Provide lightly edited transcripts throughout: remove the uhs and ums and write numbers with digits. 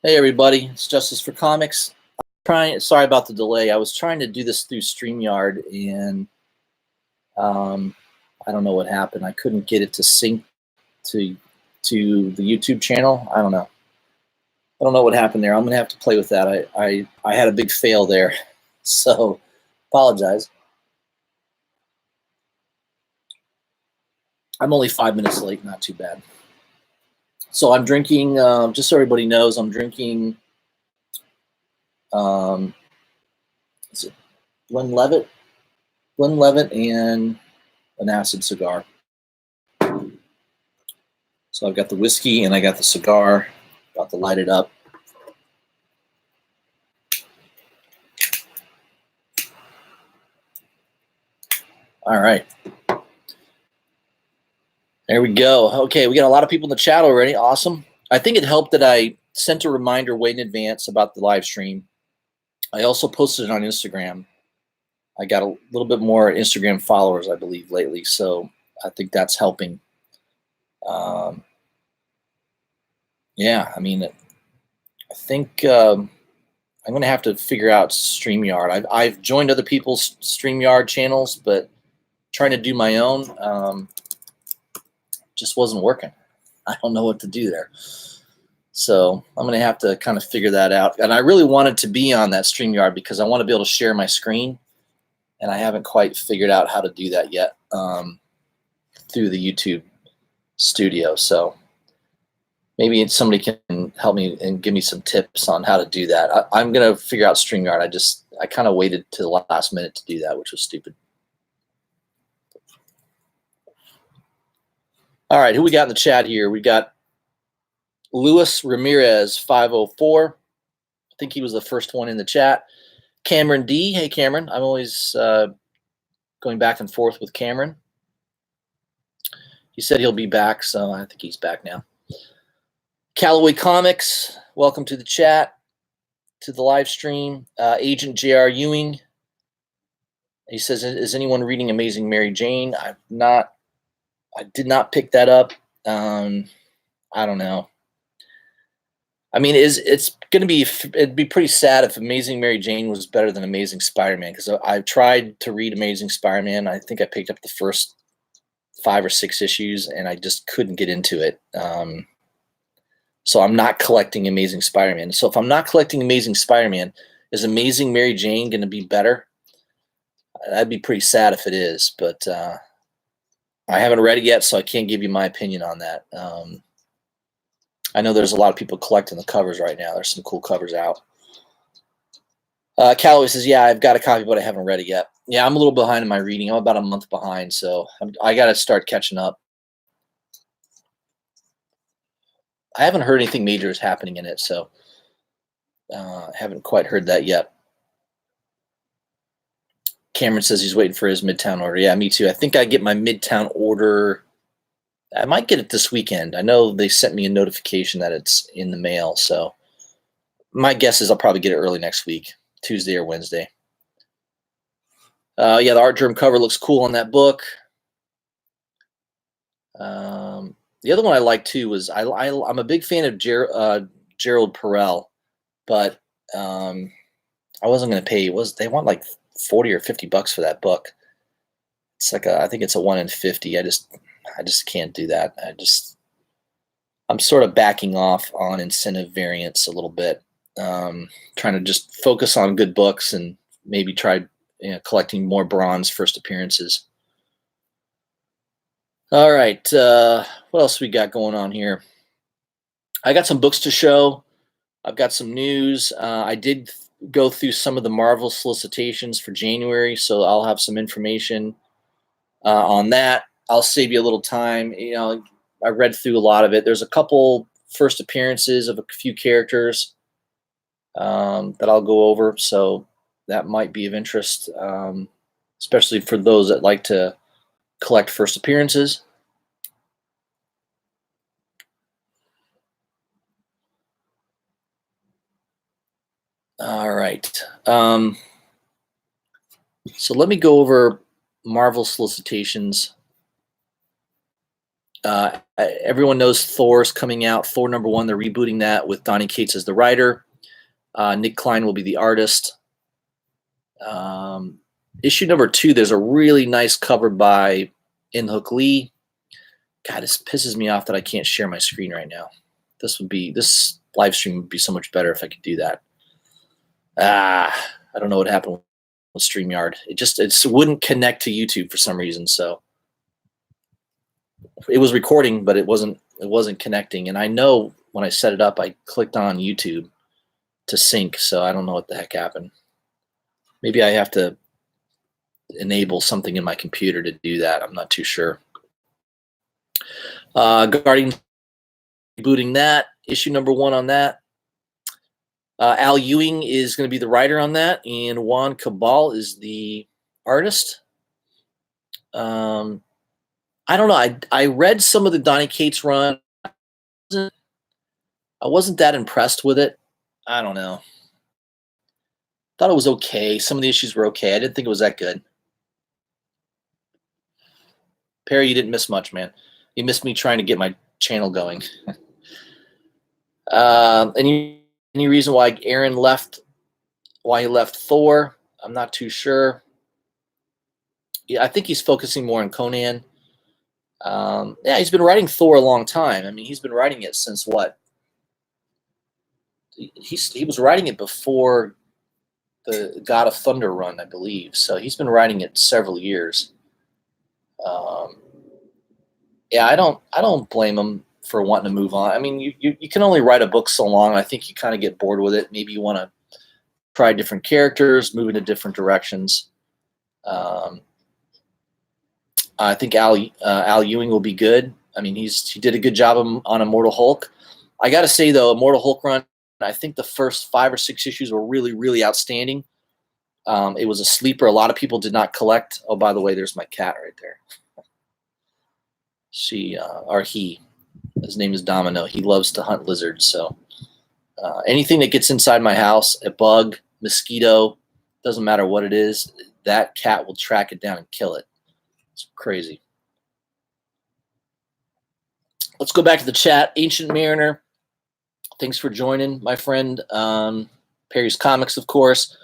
Hey everybody, it's Justice for Comics. Sorry about the delay. I was trying to do this through StreamYard, and I don't know what happened. I couldn't get it to sync to the YouTube channel. I don't know. I don't know what happened there. I'm gonna have to play with that. I had a big fail there, so apologize. I'm only 5 minutes late. Not too bad. So I'm drinking. Just so everybody knows, I'm drinking. Is it Glenlivet? Glenlivet and an acid cigar. So I've got the whiskey and I got the cigar. About to light it up. All right. There we go. Okay, we got a lot of people in the chat already. Awesome. I think it helped that I sent a reminder way in advance about the live stream. I also posted it on Instagram. I got a little bit more Instagram followers, I believe, lately. So I think that's helping. Yeah, I mean, I think I'm going to have to figure out StreamYard. I've joined other people's StreamYard channels, but trying to do my own just wasn't working. I don't know what to do there. So I'm going to have to kind of figure that out. And I really wanted to be on that StreamYard because I want to be able to share my screen. And I haven't quite figured out how to do that yet through the YouTube studio. So maybe somebody can help me and give me some tips on how to do that. I'm going to figure out StreamYard. I kind of waited to the last minute to do that, which was stupid. All right, who we got in the chat here? We got Luis Ramirez 504. I think he was the first one in the chat. Cameron D. Hey, Cameron. I'm always going back and forth with Cameron. He said he'll be back, so I think he's back now. Callaway Comics, welcome to the chat, to the live stream. Agent J.R. Ewing. He says, is anyone reading Amazing Mary Jane? I did not pick that up. I don't know. I mean, it'd be pretty sad if Amazing Mary Jane was better than Amazing Spider-Man, because I've tried to read Amazing Spider-Man. I think I picked up the first 5 or 6 issues, and I just couldn't get into it. So I'm not collecting Amazing Spider-Man. So if I'm not collecting Amazing Spider-Man, is Amazing Mary Jane going to be better? That'd be pretty sad if it is, but I haven't read it yet, so I can't give you my opinion on that. I know there's a lot of people collecting the covers right now. There's some cool covers out. Callaway says, yeah, I've got a copy, but I haven't read it yet. Yeah, I'm a little behind in my reading. I'm about a month behind, so I got to start catching up. I haven't heard anything major is happening in it, so I haven't quite heard that yet. Cameron says he's waiting for his Midtown order. Yeah, me too. I think I get my Midtown order. I might get it this weekend. I know they sent me a notification that it's in the mail, so my guess is I'll probably get it early next week, Tuesday or Wednesday. Yeah, the art germ cover looks cool on that book. The other one I like too was I'm a big fan of Gerald Perel, but I wasn't going to pay. They want like 40 or 50 bucks for that book. It's like I think it's a 1 in 50. I just can't do that. I'm sort of backing off on incentive variants a little bit, trying to just focus on good books and maybe try collecting more bronze first appearances. All right, what else we got going on here? I got some books to show. I've got some news. I did go through some of the Marvel solicitations for January, so I'll have some information on that. I'll save you a little time. I read through a lot of it. There's a couple first appearances of a few characters that I'll go over, so that might be of interest, especially for those that like to collect first appearances. All right. So let me go over Marvel solicitations Everyone knows Thor's coming out. Thor #1, they're rebooting that with Donny Cates as the writer. Nick Klein will be the artist. Issue #2, there's a really nice cover by In-Hook Lee. God, this pisses me off that I can't share my screen right now. This live stream would be so much better if I could do that. I don't know what happened with StreamYard. It wouldn't connect to YouTube for some reason. So it was recording, but it wasn't connecting. And I know when I set it up, I clicked on YouTube to sync. So I don't know what the heck happened. Maybe I have to enable something in my computer to do that. I'm not too sure. Guardian rebooting that. Issue #1 on that. Al Ewing is going to be the writer on that, and Juan Cabal is the artist. I don't know. I read some of the Donny Cates run. I wasn't that impressed with it. I don't know. Thought it was okay. Some of the issues were okay. I didn't think it was that good. Perry, you didn't miss much, man. You missed me trying to get my channel going. Any reason why Aaron left? Why he left Thor? I'm not too sure. Yeah, I think he's focusing more on Conan. Yeah, he's been writing Thor a long time. I mean, he's been writing it since what? He was writing it before the God of Thunder run, I believe. So he's been writing it several years. Yeah, I don't blame him for wanting to move on. I mean, you can only write a book so long. I think you kind of get bored with it. Maybe you want to try different characters, move into different directions. I think Al Ewing will be good. I mean, he did a good job on Immortal Hulk. I got to say though, Immortal Hulk run, I think the first 5 or 6 issues were really, really outstanding. It was a sleeper. A lot of people did not collect. Oh, by the way, there's my cat right there. His name is Domino. He loves to hunt lizards. So anything that gets inside my house, a bug, mosquito, doesn't matter what it is, that cat will track it down and kill it. It's crazy. Let's go back to the chat. Ancient Mariner, thanks for joining, my friend. Perry's Comics, of course.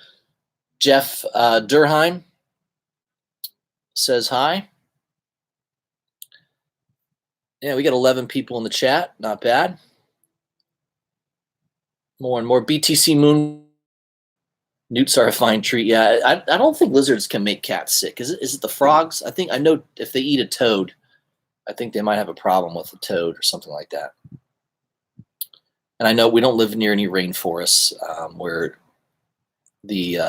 Jeff Durheim says hi. Yeah, we got 11 people in the chat. Not bad. More and more. BTC Moon. Newts are a fine treat. Yeah, I don't think lizards can make cats sick. Is it the frogs? I know if they eat a toad, I think they might have a problem with a toad or something like that. And I know we don't live near any rainforests where the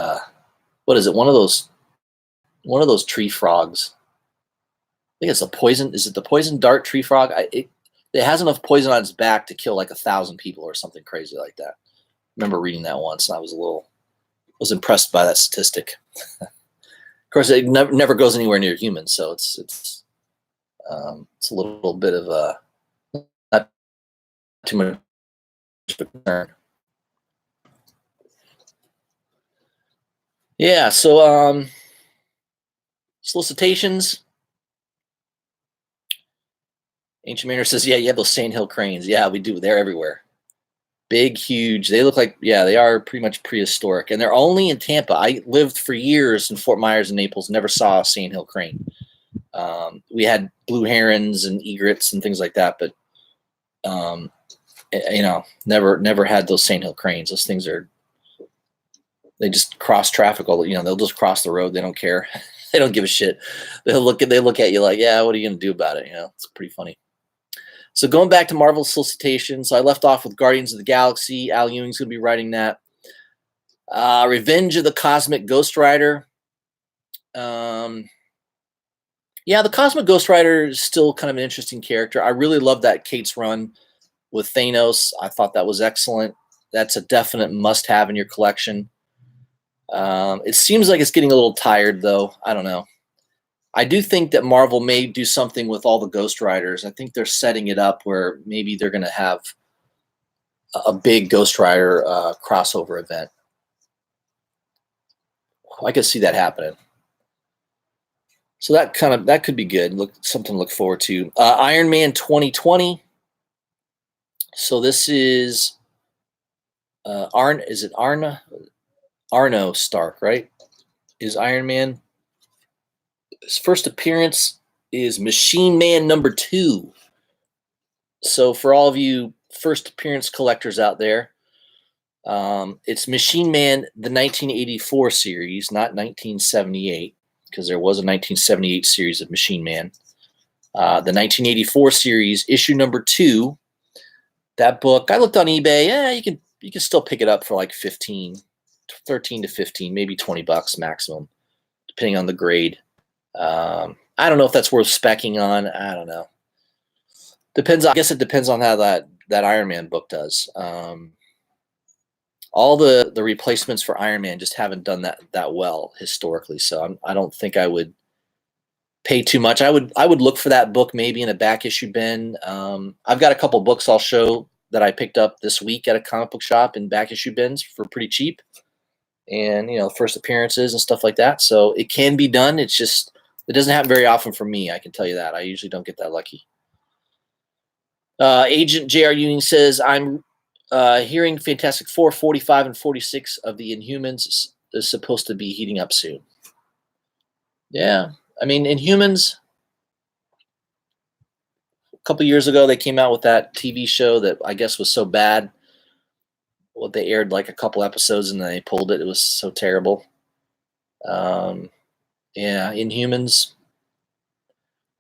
what is it? One of those tree frogs. I think it's a poison. Is it the poison dart tree frog? It has enough poison on its back to kill like 1,000 people or something crazy like that. I remember reading that once, and I was impressed by that statistic. Of course, it never goes anywhere near humans, so it's a little bit of not too much concern. Yeah, so solicitations. Ancient Mariner says, yeah, you have those Sand Hill cranes. Yeah, we do. They're everywhere. Big, huge. They look like, yeah, they are pretty much prehistoric. And they're only in Tampa. I lived for years in Fort Myers and Naples, never saw a Sand Hill crane. We had blue herons and egrets and things like that, but, never had those Sand Hill cranes. Those things they just cross traffic they'll just cross the road. They don't care. They don't give a shit. They look at you like, yeah, what are you going to do about it? It's pretty funny. So going back to Marvel solicitations, I left off with Guardians of the Galaxy. Al Ewing's going to be writing that. Revenge of the Cosmic Ghost Rider. Yeah, the Cosmic Ghost Rider is still kind of an interesting character. I really love that Cates run with Thanos. I thought that was excellent. That's a definite must-have in your collection. It seems like it's getting a little tired, though. I don't know. I do think that Marvel may do something with all the Ghost Riders. I think they're setting it up where maybe they're going to have a big Ghost Rider crossover event. I could see that happening. So that could be good. Something to look forward to. Iron Man 2020. So this is Is it Arna? Arno Stark, right? Is Iron Man. His first appearance is Machine Man #2. So for all of you first appearance collectors out there, it's Machine Man, the 1984 series, not 1978, because there was a 1978 series of Machine Man. The 1984 series, issue #2. That book, I looked on eBay. Yeah, you can still pick it up for like 13 to 15, maybe $20 maximum, depending on the grade. I don't know if that's worth specking on. I don't know. Depends. I guess it depends on how that Iron Man book does. All the replacements for Iron Man just haven't done that well historically. So I don't think I would pay too much. I would look for that book maybe in a back issue bin. I've got a couple books I'll show that I picked up this week at a comic book shop in back issue bins for pretty cheap, and first appearances and stuff like that. So it can be done. It doesn't happen very often for me. I can tell you that. I usually don't get that lucky. Agent J.R. Ewing says, I'm hearing Fantastic Four 45 and 46 of the Inhumans is supposed to be heating up soon. Yeah. I mean, Inhumans, a couple years ago, they came out with that TV show that I guess was so bad. Well, they aired like a couple episodes and then they pulled it. It was so terrible. Yeah, Inhumans.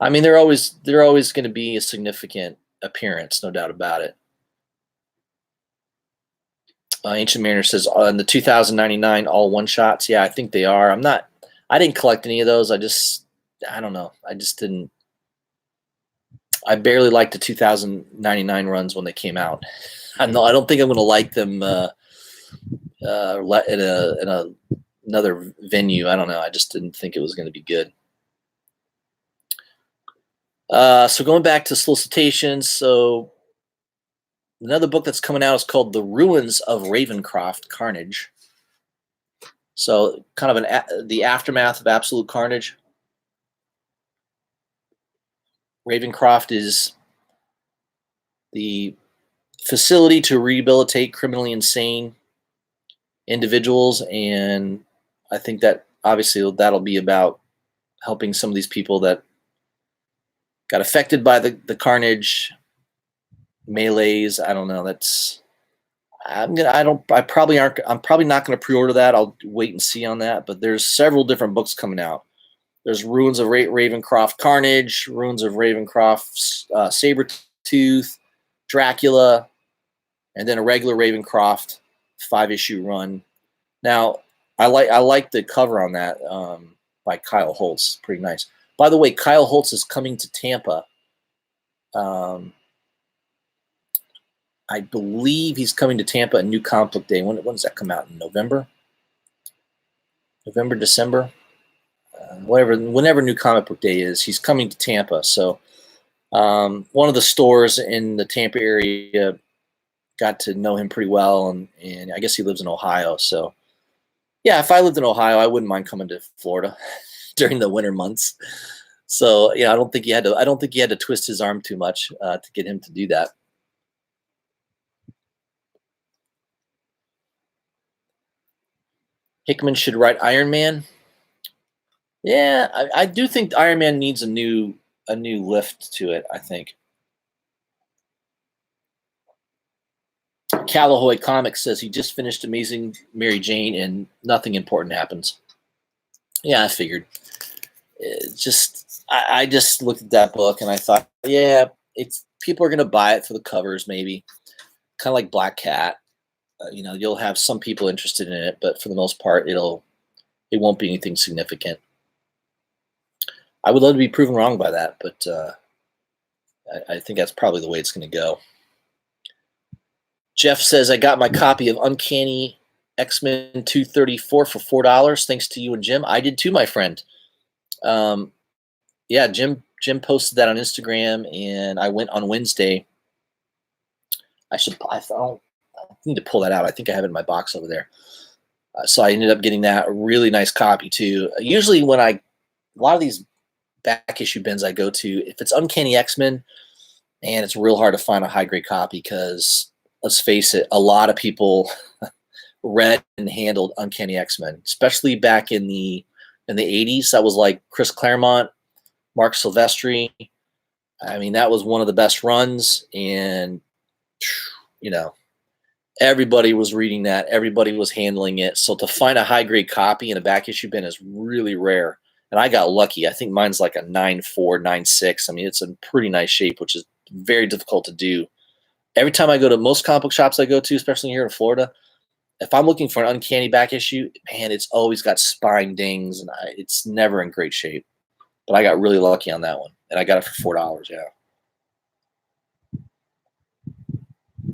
I mean, they're always going to be a significant appearance, no doubt about it. Ancient Mariner says on the 2099 all one shots. Yeah, I think they are. I didn't collect any of those. I don't know. I barely liked the 2099 runs when they came out. I don't think I'm going to like them in another venue. I don't know. I just didn't think it was going to be good. So going back to solicitations, so another book that's coming out is called The Ruins of Ravencroft Carnage. So kind of the aftermath of Absolute Carnage. Ravencroft is the facility to rehabilitate criminally insane individuals, and I think that obviously that'll be about helping some of these people that got affected by the carnage melees. I don't know. I'm probably not going to pre-order that. I'll wait and see on that. But there's several different books coming out. There's Ruins of Ravencroft Carnage, Ruins of Ravencroft Sabretooth, Dracula, and then a regular Ravencroft 5-issue run. Now, I like the cover on that by Kyle Holtz. Pretty nice. By the way, Kyle Holtz is coming to Tampa. I believe he's coming to Tampa at New Comic Book Day. When does that come out? In November? November, December? Whenever New Comic Book Day is, he's coming to Tampa. So one of the stores in the Tampa area got to know him pretty well, and I guess he lives in Ohio. So yeah, if I lived in Ohio, I wouldn't mind coming to Florida during the winter months. So I don't think he had to twist his arm too much to get him to do that. Hickman should write Iron Man. Yeah, I do think Iron Man needs a new lift to it, I think. Callaway Comics says he just finished Amazing Mary Jane and nothing important happens. Yeah, I figured. I just looked at that book and I thought, yeah, people are going to buy it for the covers, maybe. Kind of like Black Cat. You'll have some people interested in it, but for the most part, it won't be anything significant. I would love to be proven wrong by that, but I think that's probably the way it's going to go. Jeff says, I got my copy of Uncanny X-Men 234 for $4, thanks to you and Jim. I did too, my friend. Yeah, Jim posted that on Instagram, and I went on Wednesday. I need to pull that out. I think I have it in my box over there. So I ended up getting that, a really nice copy too. Usually when a lot of these back issue bins I go to, if it's Uncanny X-Men, man, it's real hard to find a high grade copy because let's face it, a lot of people read and handled Uncanny X-Men, especially back in the 80s. That was like Chris Claremont, Mark Silvestri. I mean, that was one of the best runs, and you know, everybody was reading that, everybody was handling it. So to find a high grade copy in a back issue bin is really rare. And I got lucky. I think mine's like a 9.4, 9.6. I mean, it's in pretty nice shape, which is very difficult to do. Every time I go to most comic book shops I go to, especially here in Florida, if I'm looking for an Uncanny back issue, man, it's always got spine dings, and it's never in great shape. But I got really lucky on that one, and I got it for $4. Yeah.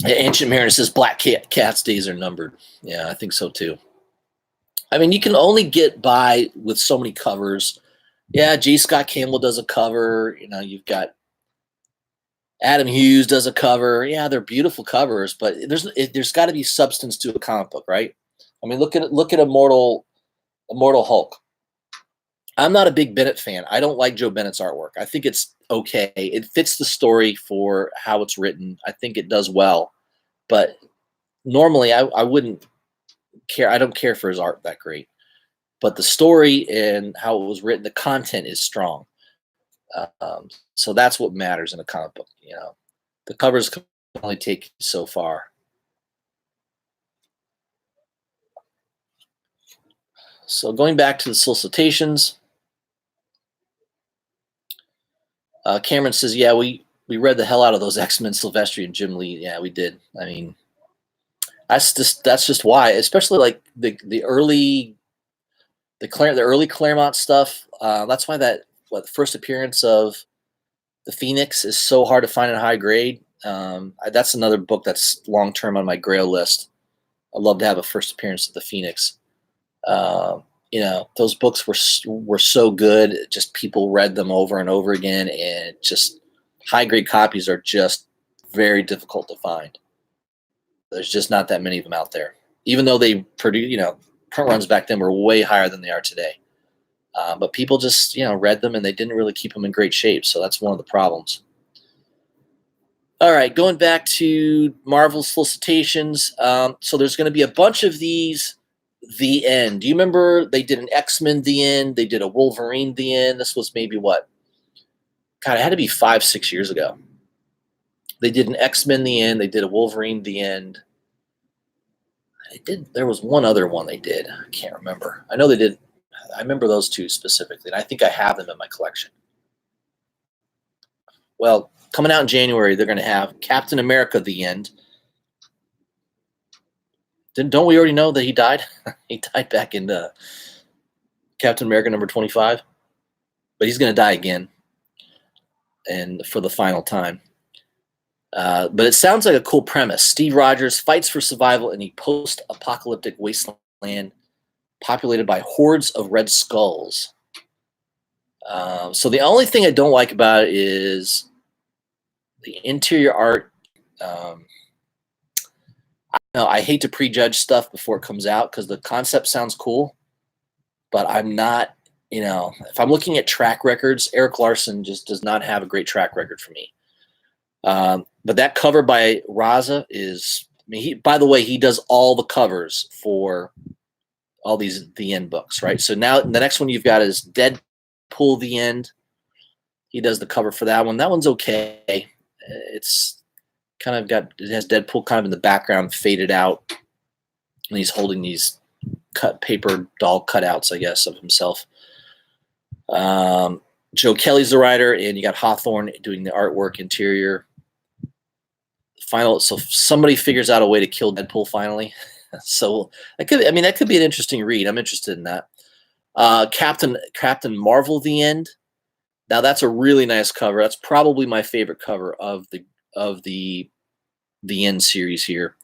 Ancient Mariner says Black Cat's days are numbered. Yeah, I think so too. I mean, you can only get by with so many covers. Yeah, J. Scott Campbell does a cover. You know, you've got Adam Hughes does a cover. Yeah, they're beautiful covers, but there's got to be substance to a comic book, right? I mean, look at Immortal Hulk. I'm not a big Bennett fan. I don't like Joe Bennett's artwork. I think it's okay. It fits the story for how it's written. I think it does well, but normally I wouldn't care. I don't care for his art that great, but the story and how it was written, the content is strong. So that's what matters in a comic book. You know, the covers can only take so far. So going back to the solicitations, Cameron says, yeah, we read the hell out of those X-Men, Silvestri and Jim Lee. Yeah, we did. I mean, that's just why, especially like the early Claremont stuff. That's why the first appearance of the Phoenix is so hard to find in high grade. That's another book that's long term on my Grail list. I'd love to have a first appearance of the Phoenix. You know, those books were so good. Just people read them over and over again, and just high grade copies are just very difficult to find. There's just not that many of them out there, even though they produce, you know, print runs back then were way higher than they are today. But people just, you know, read them and they didn't really keep them in great shape. So that's one of the problems. All right, going back to Marvel solicitations. So there's going to be a bunch of these. The End. Do you remember they did an X-Men The End? They did a Wolverine The End. This was maybe what? God, it had to be 5-6 years ago. They did an X-Men The End. They did a Wolverine The End. There was one other one they did. I can't remember. I know they did. I remember those two specifically, and I think I have them in my collection. Well, coming out in January, they're going to have Captain America The End. Don't we already know that he died? He died back in Captain America number 25. But he's going to die again, and for the final time. But it sounds like a cool premise. Steve Rogers fights for survival in a post-apocalyptic wasteland populated by hordes of red skulls. So the only thing I don't like about it is the interior art. I hate to prejudge stuff before it comes out because the concept sounds cool, but I'm not, you know, if I'm looking at track records, Eric Larson just does not have a great track record for me. But that cover by Raza is, I mean, by the way, he does all the covers for all these The End books, right? So now the next one you've got is Deadpool The End. He does the cover for that one. That one's okay. It's kind of it has Deadpool kind of in the background, faded out, and he's holding these cut paper doll cutouts, I guess, of himself. Joe Kelly's the writer, and you got Hawthorne doing the artwork interior. So somebody figures out a way to kill Deadpool finally. So that could be an interesting read. I'm interested in that. Captain Marvel The End. Now that's a really nice cover. That's probably my favorite cover of the End series here.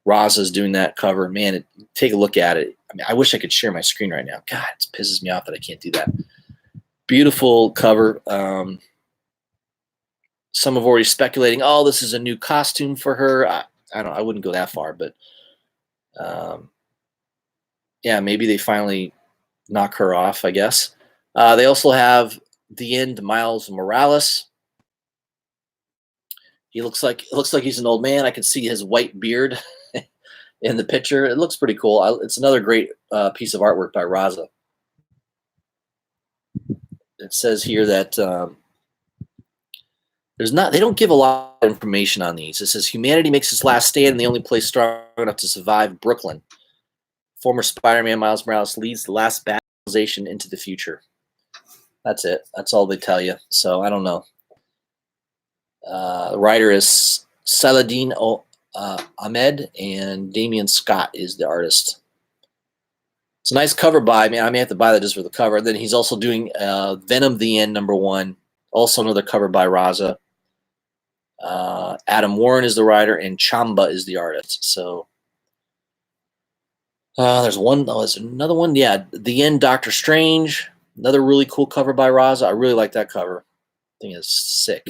Raza's doing that cover. Man, take a look at it. I mean, I wish I could share my screen right now. God, it pisses me off that I can't do that. Beautiful cover. Some have already speculating, oh, this is a new costume for her. I don't know. I wouldn't go that far, but yeah, maybe they finally knock her off, I guess. They also have the End, Miles Morales. It looks like he's an old man. I can see his white beard in the picture. It looks pretty cool. It's another great piece of artwork by Raza. It says here that they don't give a lot of information on these. It says humanity makes its last stand in the only place strong enough to survive, Brooklyn. Former Spider-Man Miles Morales leads the last battleization into the future. That's it. That's all they tell you. So I don't know. The writer is Saladin Ahmed, and Damian Scott is the artist. It's a nice cover by me. I may have to buy that just for the cover. Then he's also doing Venom: The End #1, also another cover by Raza. Adam Warren is the writer, and Chamba is the artist. So there's another one. Yeah, The End, Doctor Strange, another really cool cover by Raza. I really like that cover. I think it's sick.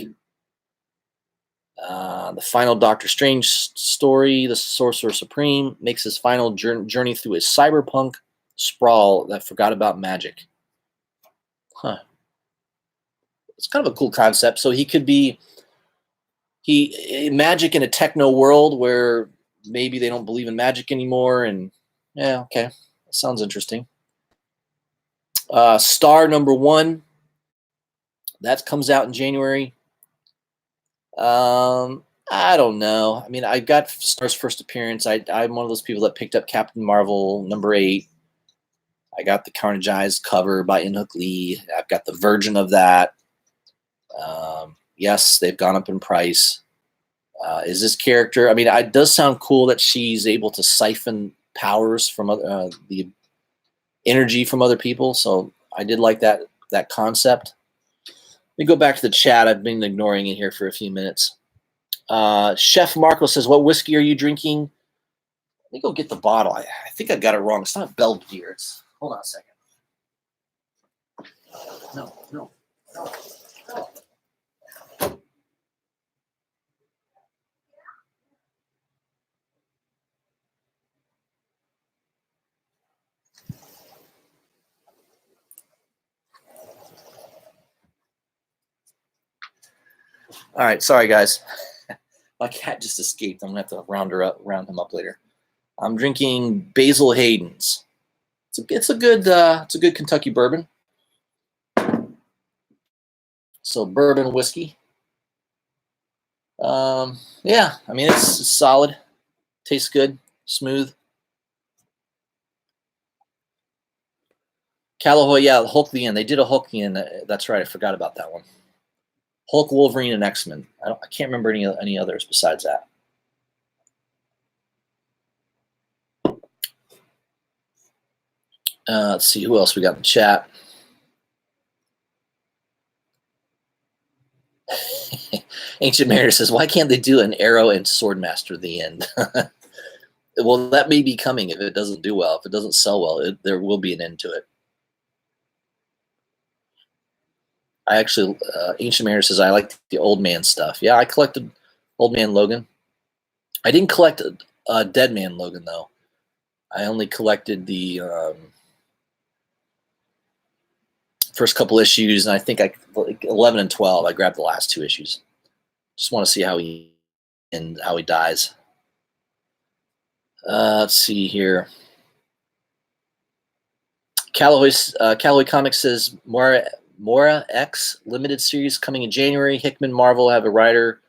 The final Doctor Strange story, the Sorcerer Supreme, makes his final journey through a cyberpunk sprawl that forgot about magic. Huh. It's kind of a cool concept. So he could be magic in a techno world where maybe they don't believe in magic anymore. And yeah, okay. That sounds interesting. Star #1. That comes out in January. I don't know. I mean, I got Star's first appearance. I'm one of those people that picked up Captain Marvel #8. I got the Carnageized cover by Inhook Lee. I've got the version of that. Yes, they've gone up in price. Is this character? I mean, it does sound cool that she's able to siphon powers from the energy from other people. So I did like that concept. Let me go back to the chat. I've been ignoring it here for a few minutes. Chef Marco says, "What whiskey are you drinking?" Let me go get the bottle. I think I got it wrong. It's not Belvedere. Hold on a second. No. All right, sorry guys. My cat just escaped. I'm gonna have to round him up later. I'm drinking Basil Hayden's. It's a good Kentucky bourbon. So bourbon whiskey. Yeah, I mean it's solid. Tastes good, smooth. Callaway, yeah, Hulk the End. They did a Hulk the End. That's right. I forgot about that one. Hulk, Wolverine, and X-Men. I can't remember any others besides that. Let's see who else we got in the chat. Ancient Mariner says, "Why can't they do an Arrow and Swordmaster the End?" Well, that may be coming if it doesn't do well. If it doesn't sell well, there will be an end to it. I actually, Ancient Mariner says, "I like the Old Man stuff." Yeah, I collected Old Man Logan. I didn't collect Dead Man Logan, though. I only collected the first couple issues, and I think like 11 and 12. I grabbed the last 2 issues. Just want to see how he dies. Let's see here. Callaway Comics says Mora X limited series coming in January. Hickman Marvel have a writer,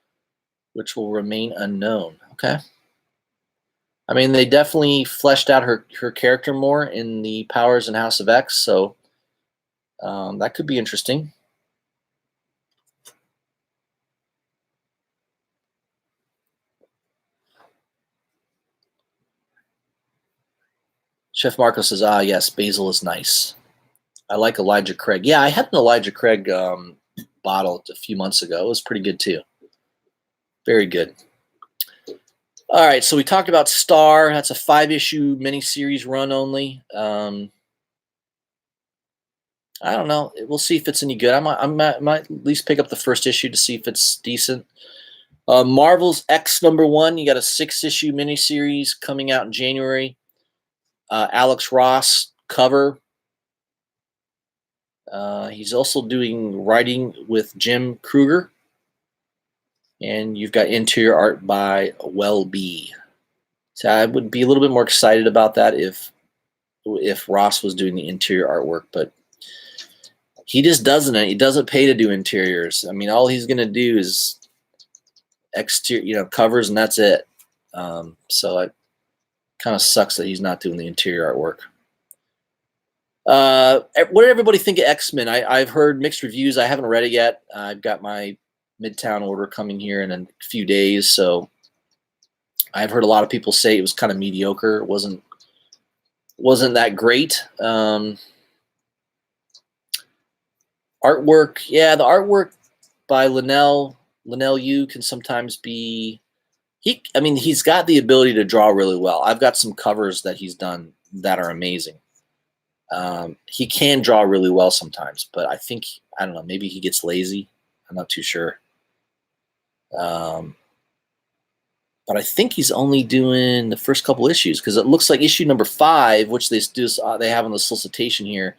which will remain unknown. Okay. I mean, they definitely fleshed out her character more in the Powers and House of X, so that could be interesting. Chef Marco says, yes, Basil is nice. I like Elijah Craig. Yeah, I had an Elijah Craig bottle a few months ago. It was pretty good, too. Very good. All right, so we talked about Star. That's a 5-issue miniseries run only. I don't know. We'll see if it's any good. I might at least pick up the first issue to see if it's decent. Marvel's X #1. You got a 6-issue miniseries coming out in January. Alex Ross cover. He's also doing writing with Jim Kruger. And you've got interior art by Welby. So I would be a little bit more excited about that if Ross was doing the interior artwork, but he just doesn't. He doesn't pay to do interiors. I mean, all he's going to do is exterior, covers, and that's it. So it kind of sucks that he's not doing the interior artwork. What did everybody think of X-Men? I've heard mixed reviews. I haven't read it yet. I've got my Midtown order coming here in a few days, so I've heard a lot of people say it was kind of mediocre. It wasn't that great. Artwork, yeah, the artwork by Linnell Yu can sometimes be. He's got the ability to draw really well. I've got some covers that he's done that are amazing. He can draw really well sometimes, but I don't know, maybe he gets lazy. I'm not too sure. But I think he's only doing the first couple issues, because it looks like issue number 5, which they have on the solicitation here.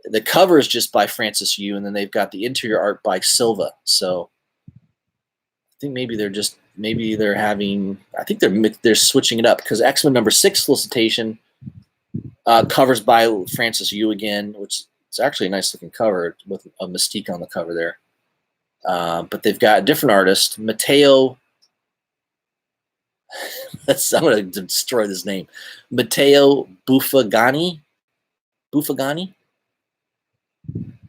The cover is just by Francis Yu, and then they've got the interior art by Silva. So I think maybe they're having. I think they're switching it up, because X-Men number 6 solicitation covers by Francis Yu again, which is actually a nice looking cover with a Mystique on the cover there. But they've got a different artist, Matteo. I'm going to destroy this name. Matteo Buffagani.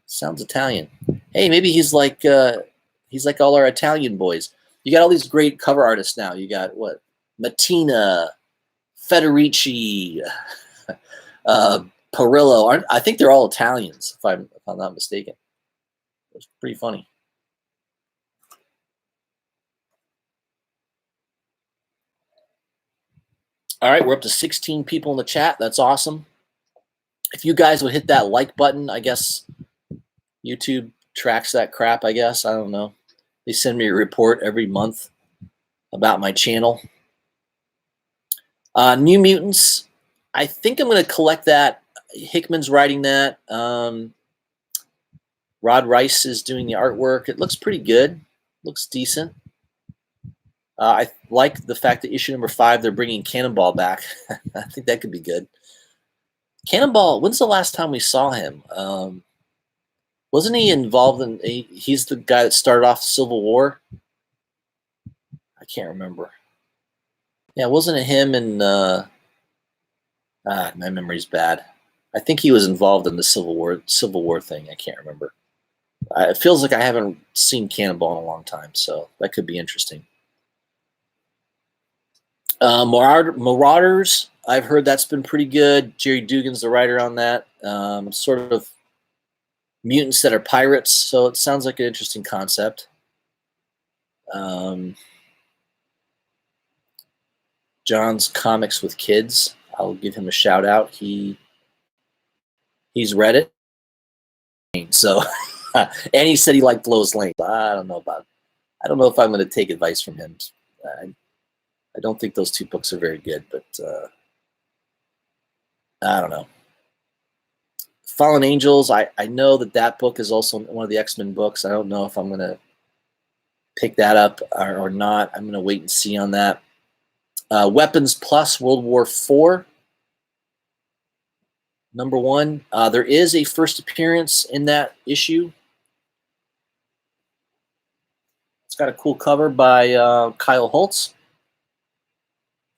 Sounds Italian. Hey, maybe he's like all our Italian boys. You got all these great cover artists now. You got what? Mattina, Federici, Perillo. I think they're all Italians, if I'm not mistaken. It's pretty funny. All right, we're up to 16 people in the chat. That's awesome. If you guys would hit that like button, I guess YouTube tracks that crap, I guess. I don't know. They send me a report every month about my channel. New Mutants. I think I'm going to collect that. Hickman's writing that. Rod Rice is doing the artwork. It looks pretty good. Looks decent. I like the fact that issue number 5, they're bringing Cannonball back. I think that could be good. Cannonball, when's the last time we saw him? Wasn't he involved in... He's the guy that started off Civil War? I can't remember. Yeah, wasn't it him and... my memory's bad. I think he was involved in the Civil War thing. I can't remember. It feels like I haven't seen Cannonball in a long time, so that could be interesting. Marauders, I've heard that's been pretty good. Jerry Dugan's the writer on that. Sort of mutants that are pirates, so it sounds like an interesting concept. John's Comics with Kids, I'll give him a shout out. He's read it, so and he said he liked Lois Lane. I don't know if I'm going to take advice from him. I don't think those 2 books are very good, but I don't know. Fallen Angels, I know that book is also one of the X-Men books. I don't know if I'm going to pick that up or not. I'm going to wait and see on that. Weapons Plus World War IV, number 1. There is a first appearance in that issue. It's got a cool cover by Kyle Holtz.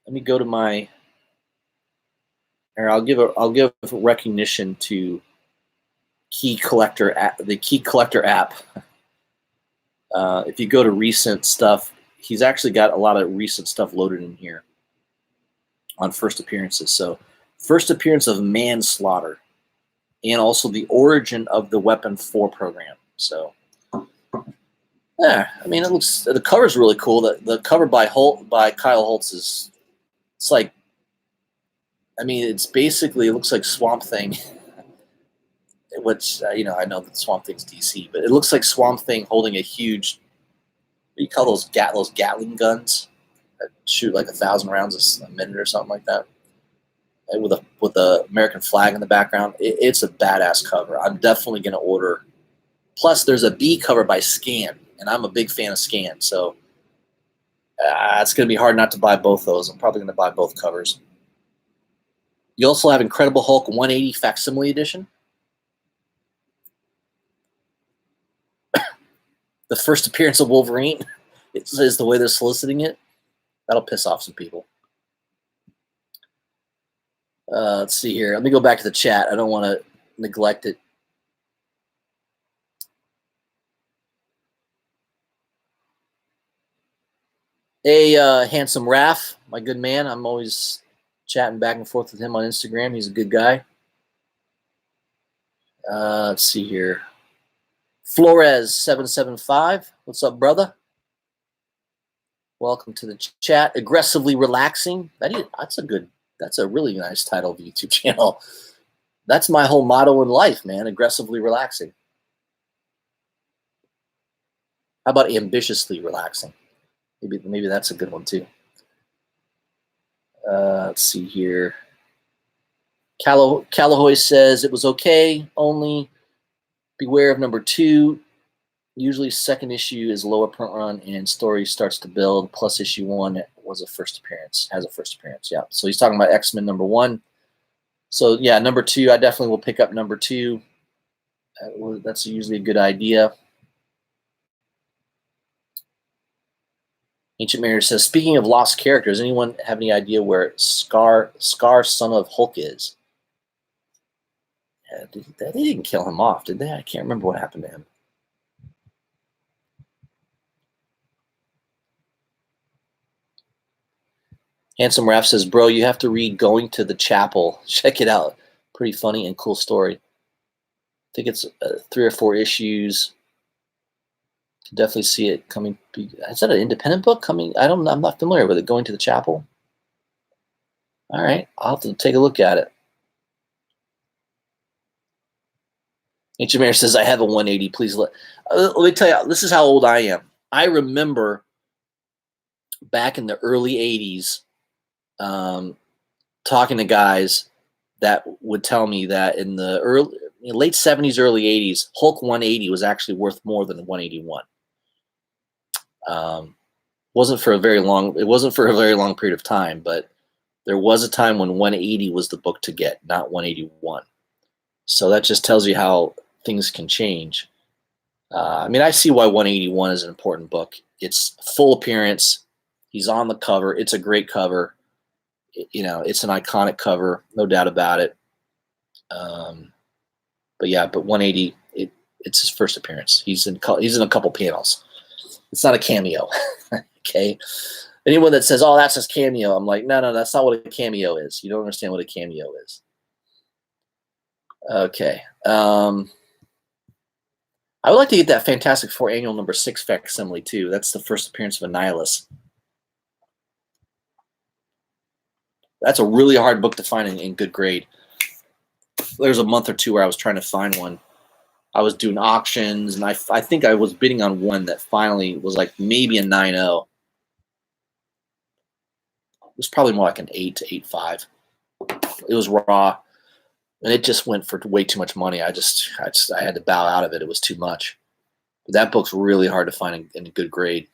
Let me go to my... Or I'll give recognition to the Key Collector app. If you go to recent stuff, he's actually got a lot of recent stuff loaded in here on first appearances. So first appearance of Manslaughter, and also the origin of the Weapon 4 program. So yeah, I mean, the cover's really cool. The cover by Kyle Holtz is, it's like, I mean, it's basically, it looks like Swamp Thing, which, I know that Swamp Thing's DC, but it looks like Swamp Thing holding a huge, what do you call those Gatling guns that shoot like 1,000 rounds a minute or something like that? with a American flag in the background. It's a badass cover. I'm definitely going to order. Plus, there's a B cover by Scan, and I'm a big fan of Scan, so it's going to be hard not to buy both those. I'm probably going to buy both covers. You also have Incredible Hulk 180 Facsimile Edition. The first appearance of Wolverine is the way they're soliciting it. That'll piss off some people. Let's see here. Let me go back to the chat. I don't want to neglect it. Hey, Handsome Raph, my good man. I'm always chatting back and forth with him on Instagram. He's a good guy. Let's see here. Flores775. What's up, brother? Welcome to the chat. Aggressively Relaxing. That's a really nice title of the YouTube channel. That's my whole motto in life, man. Aggressively relaxing. How about ambitiously relaxing? Maybe that's a good one too. Let's see here. Calahoy says it was okay. Only beware of number 2. Usually second issue is lower print run and story starts to build. Plus issue 1 was a first appearance. Has a first appearance. Yeah. So he's talking about X-Men number 1. So yeah, number 2. I definitely will pick up number 2. That's usually a good idea. Ancient Mariner says, speaking of lost characters, anyone have any idea where Scar, son of Hulk, is? Yeah, they didn't kill him off, did they? I can't remember what happened to him. Handsome Raph says, bro, you have to read Going to the Chapel. Check it out. Pretty funny and cool story. I think it's 3 or 4 issues. Can definitely see it coming. Is that an independent book coming? I'm not familiar with it. Going to the Chapel. All right, I'll have to take a look at it. Ancient Mare says, I have a 180. Please let me tell you, this is how old I am. I remember back in the early 80s talking to guys that would tell me that in the late 70s, early 80s, Hulk 180 was actually worth more than 181. It wasn't for a very long period of time, but there was a time when 180 was the book to get, not 181. So that just tells you how things can change. I mean, I see why 181 is an important book. It's full appearance. He's on the cover. It's a great cover. It's an iconic cover, no doubt about it. But 180, it's his first appearance. He's in a couple panels. It's not a cameo. Okay. Anyone that says, "Oh, that's his cameo," I'm like, no, that's not what a cameo is. You don't understand what a cameo is. Okay. I would like to get that Fantastic Four annual number 6 facsimile too. That's the first appearance of Annihilus. That's a really hard book to find in good grade. There's a month or two where I was trying to find one. I was doing auctions, and I think I was bidding on one that finally was like maybe a 9.0. It was probably more like an 8 to 8.5. It was raw, and it just went for way too much money. I had to bow out of it. It was too much. But that book's really hard to find in a good grade.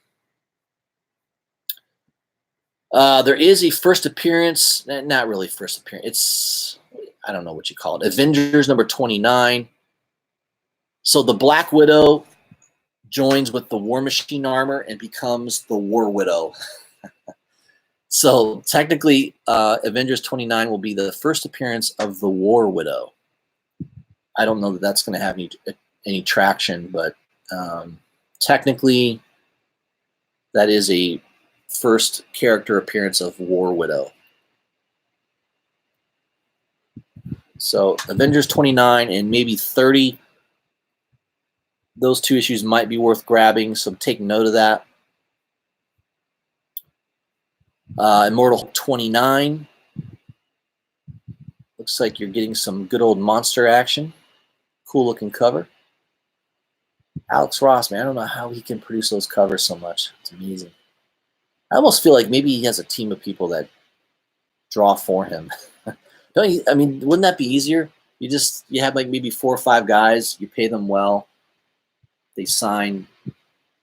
There is a first appearance, not really first appearance. It's, I don't know what you call it. Avengers number 29. So the Black Widow joins with the War Machine armor and becomes the War Widow. So technically, Avengers 29 will be the first appearance of the War Widow. I don't know that that's going to have any traction, but technically, that is a first character appearance of War Widow. So Avengers 29 and maybe 30. Those 2 issues might be worth grabbing, so take note of that. Immortal 29. Looks like you're getting some good old monster action. Cool looking cover. Alex Ross, man, I don't know how he can produce those covers so much. It's amazing. I almost feel like maybe he has a team of people that draw for him. I mean, wouldn't that be easier? You have like maybe 4 or 5 guys. You pay them well. They sign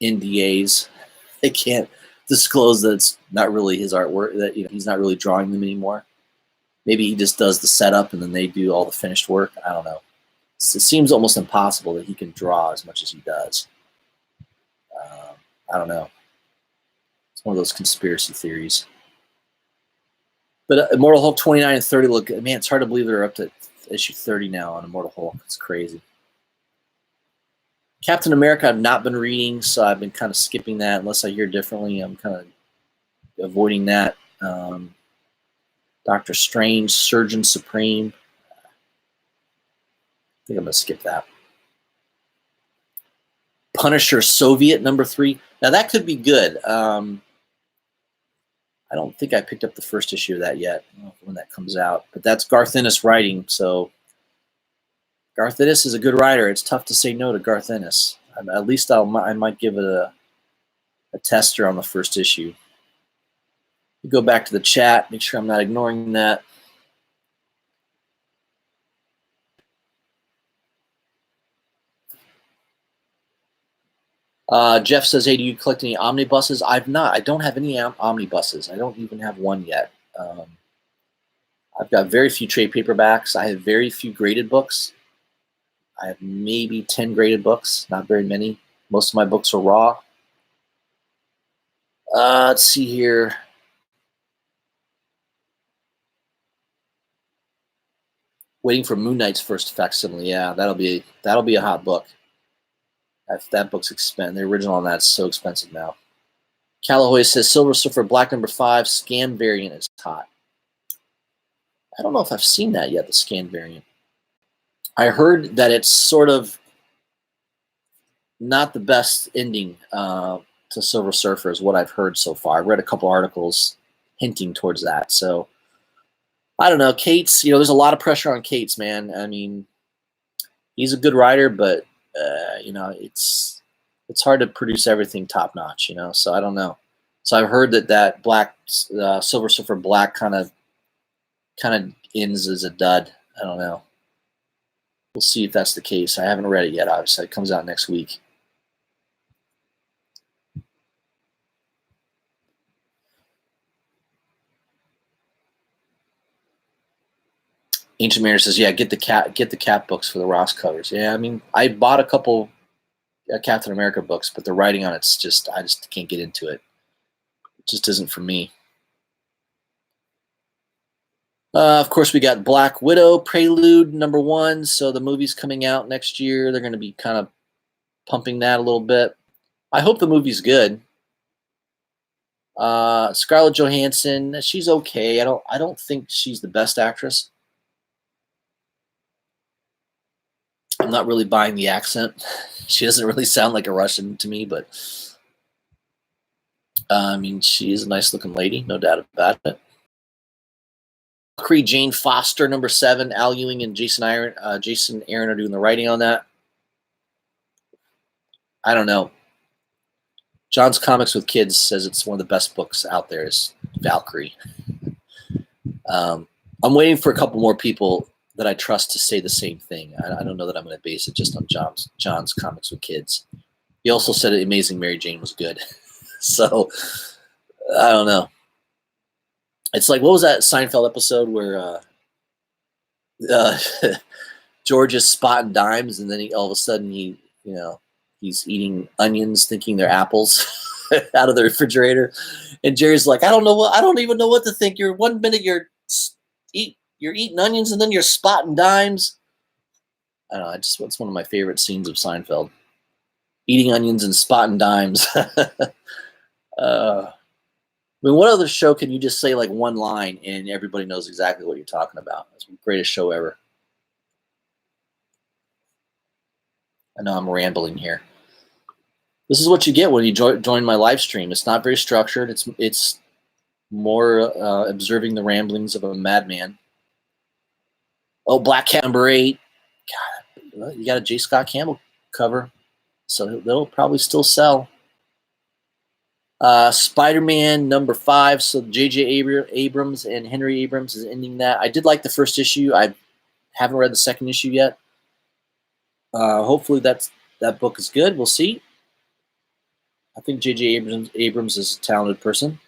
NDAs. They can't disclose that it's not really his artwork. That he's not really drawing them anymore. Maybe he just does the setup and then they do all the finished work. I don't know. It seems almost impossible that he can draw as much as he does. I don't know. It's one of those conspiracy theories. But Immortal Hulk 29 and 30 look good. Man, it's hard to believe they're up to issue 30 now on Immortal Hulk. It's crazy. Captain America I've not been reading, so I've been kind of skipping that. Unless I hear differently, I'm kind of avoiding that. Doctor Strange, Surgeon Supreme. I think I'm going to skip that. Punisher Soviet #3. Now that could be good. I don't think I picked up the first issue of that yet. I don't know when that comes out. But that's Garth Ennis writing, so Garth Ennis is a good writer. It's tough to say no to Garth Ennis. At least I might give it a tester on the first issue. Go back to the chat, make sure I'm not ignoring that. Jeff says, hey, do you collect any omnibuses? I've not. I don't have any omnibuses. I don't even have one yet. I've got very few trade paperbacks. I have very few graded books. I have maybe 10 graded books, not very many. Most of my books are raw. Let's see here. Waiting for Moon Knight's first facsimile. Yeah, that'll be a hot book. That book's expensive. The original on that's so expensive now. Callaway says Silver Surfer Black #5 scan variant is hot. I don't know if I've seen that yet, the scan variant. I heard that it's sort of not the best ending to Silver Surfer is what I've heard so far. I read a couple articles hinting towards that. So I don't know. Cates, there's a lot of pressure on Cates, man. I mean, he's a good writer, but it's hard to produce everything top notch, So I don't know. So I've heard that Black Silver Surfer Black kind of ends as a dud. I don't know. We'll see if that's the case. I haven't read it yet. Obviously, it comes out next week. Ancient Mariner says, "Yeah, get the cat books for the Ross covers." Yeah, I mean, I bought a couple Captain America books, but the writing on it's I just can't get into it. It just isn't for me. Of course, we got Black Widow Prelude #1. So the movie's coming out next year. They're going to be kind of pumping that a little bit. I hope the movie's good. Scarlett Johansson, she's okay. I don't think she's the best actress. I'm not really buying the accent. She doesn't really sound like a Russian to me, but I mean, she is a nice looking lady, no doubt about it. Creed Jane Foster #7. Al Ewing and Jason Aaron are doing the writing on that. I don't know. John's Comics with Kids says it's one of the best books out there is Valkyrie. I'm waiting for a couple more people that I trust to say the same thing. I don't know that I'm going to base it just on John's Comics with Kids. He also said Amazing Mary Jane was good. So, I don't know. It's like, what was that Seinfeld episode where George is spotting dimes and then all of a sudden he's eating onions thinking they're apples out of the refrigerator. And Jerry's like, I don't even know what to think. One minute you're eating onions and then you're spotting dimes. I don't know. It's one of my favorite scenes of Seinfeld. Eating onions and spotting dimes. I mean, what other show can you just say like one line and everybody knows exactly what you're talking about? It's the greatest show ever. I know I'm rambling here. This is what you get when you join my live stream. It's not very structured. It's more observing the ramblings of a madman. Oh, Black Cat #8. God, you got a J. Scott Campbell cover, so they'll probably still sell. Spider-Man #5. So J.J. Abrams and Henry Abrams is ending that. I did like the first issue. I haven't read the second issue yet. Hopefully that book is good. We'll see. I think J.J. Abrams is a talented person.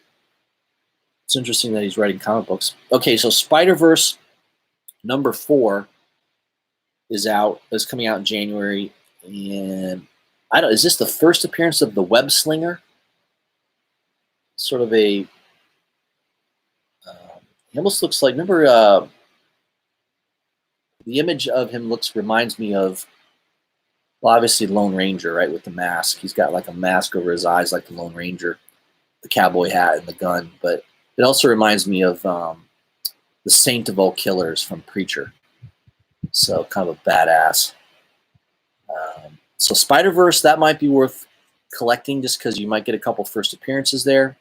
It's interesting that he's writing comic books. Okay, so Spider-Verse #4 is coming out in January, and is this the first appearance of the Web Slinger? Sort of a he almost looks like, remember the image of him reminds me of, well, obviously Lone Ranger, right, with the mask. He's got like a mask over his eyes like the Lone Ranger, the cowboy hat and the gun, but it also reminds me of the Saint of All Killers from Preacher. So kind of a badass. So Spider-Verse, that might be worth collecting just because you might get a couple first appearances there.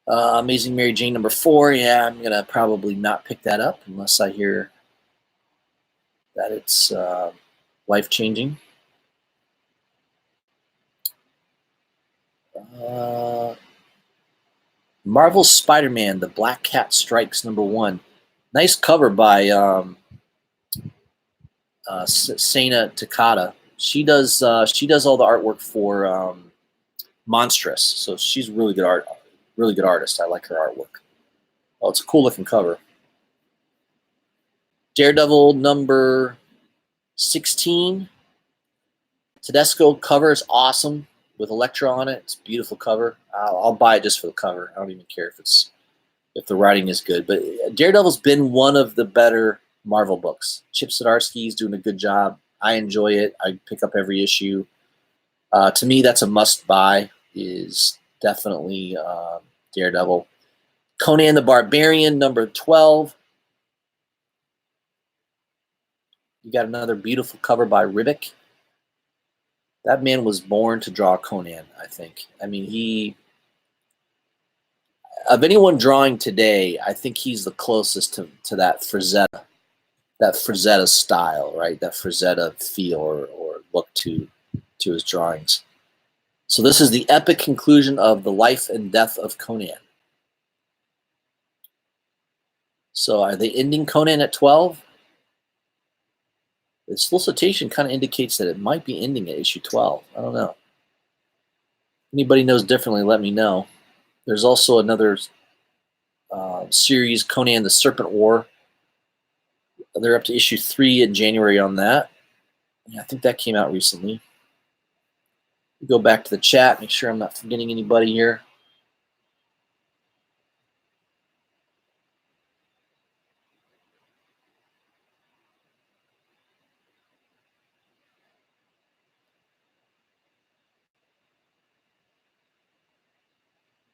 Amazing Mary Jane #4. Yeah, I'm going to probably not pick that up unless I hear that it's life-changing. Marvel's Spider-Man, The Black Cat Strikes #1. Nice cover by Sana Takata. She does all the artwork for Monstrous, so she's really good artist. I like her artwork. Oh, it's a cool looking cover. Daredevil #16. Tedesco cover is awesome with Elektra on it. It's a beautiful cover. I'll buy it just for the cover. I don't even care if the writing is good. But Daredevil's been one of the better Marvel books. Chip Zdarsky's doing a good job. I enjoy it. I pick up every issue. To me, that's a must-buy. Is definitely Daredevil. Conan the Barbarian #12. You got another beautiful cover by Ribic. That man was born to draw Conan, I think. I mean, of anyone drawing today, I think he's the closest to that Frazetta style, right? That Frazetta feel or look to his drawings. So this is the epic conclusion of the life and death of Conan. So are they ending Conan at 12? The solicitation kind of indicates that it might be ending at issue 12. I don't know. Anybody knows differently, let me know. There's also another series, Conan the Serpent War. They're up to issue 3 in January on that. Yeah, I think that came out recently. Go back to the chat, make sure I'm not forgetting anybody here.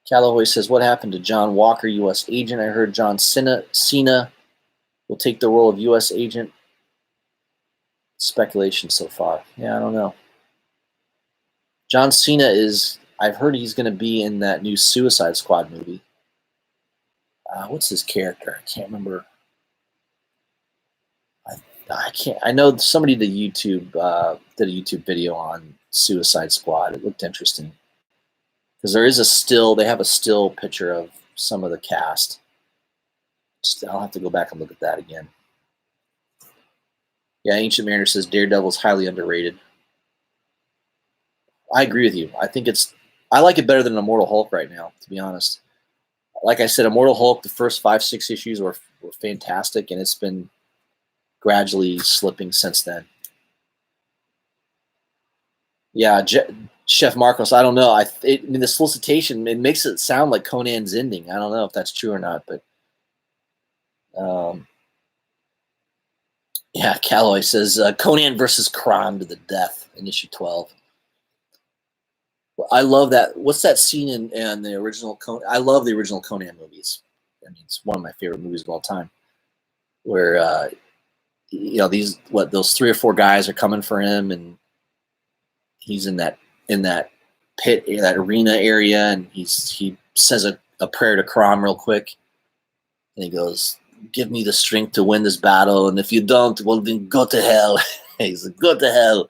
Callaway says, what happened to John Walker, U.S. agent? I heard John Cena will take the role of U.S. agent. Speculation so far. Yeah, I don't know. John Cena I've heard he's going to be in that new Suicide Squad movie. What's his character? I can't remember. I know somebody did a YouTube video on Suicide Squad. It looked interesting. Because they have a still picture of some of the cast. I'll have to go back and look at that again. Yeah, Ancient Mariner says Daredevil's highly underrated. I agree with you. I like it better than Immortal Hulk right now, to be honest. Like I said, Immortal Hulk, the first 5-6 issues were fantastic, and it's been gradually slipping since then. Yeah, Chef Marcos, I don't know. I mean, the solicitation, it makes it sound like Conan's ending. I don't know if that's true or not, but yeah, Calloway says Conan versus Crime to the death in issue 12. I love that. What's that scene in the original Conan? I love the original Conan movies. I mean, it's one of my favorite movies of all time. Where those 3 or 4 guys are coming for him, and he's in that pit, that arena area, and he says a prayer to Crom real quick, and he goes, "Give me the strength to win this battle, and if you don't, well, then go to hell." He's like, "Go to hell."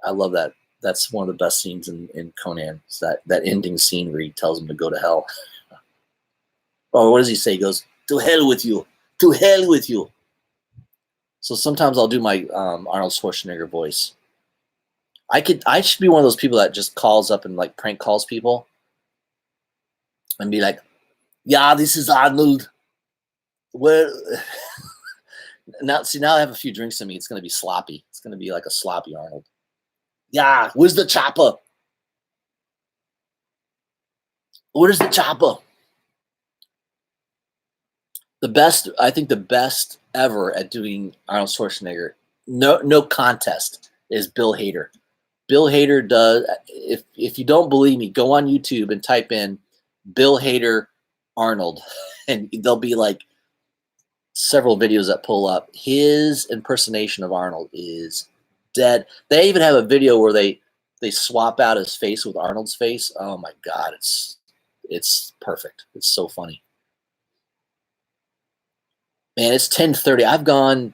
I love that That's one of the best scenes in Conan. It's that ending scene where he tells him to go to hell. Oh, what does he say? He goes, to hell with you. To hell with you. So sometimes I'll do my Arnold Schwarzenegger voice. I should be one of those people that just calls up and like prank calls people and be like, yeah, this is Arnold. Where now I have a few drinks in me. It's gonna be sloppy. It's gonna be like a sloppy Arnold. Yeah, where's the chopper? Where's the chopper? I think the best ever at doing Arnold Schwarzenegger, no contest, is Bill Hader. Bill Hader does, if you don't believe me, go on YouTube and type in Bill Hader Arnold, and there'll be like several videos that pull up. His impersonation of Arnold is dead. They even have a video where they swap out his face with Arnold's face. Oh my God, it's perfect. It's so funny. Man, it's 10:30. I've gone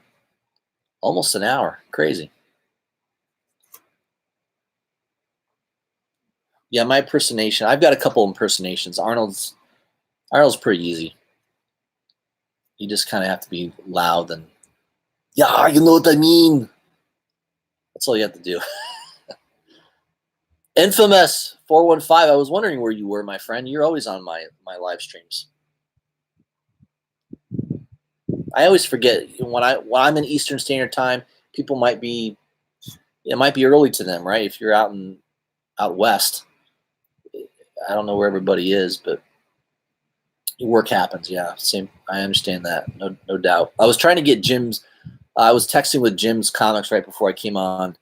almost an hour. Crazy. Yeah, my impersonation. I've got a couple impersonations. Arnold's pretty easy. You just kind of have to be loud and, yeah, you know what I mean. That's all you have to do. Infamous 415. I was wondering where you were, my friend. You're always on my live streams. I always forget when I'm in Eastern Standard Time. People might be, it might be early to them, right? If you're out west, I don't know where everybody is, but work happens. Yeah, same. I understand that. No doubt. I was trying to get Jim's. I was texting with Jim's Comics right before I came on,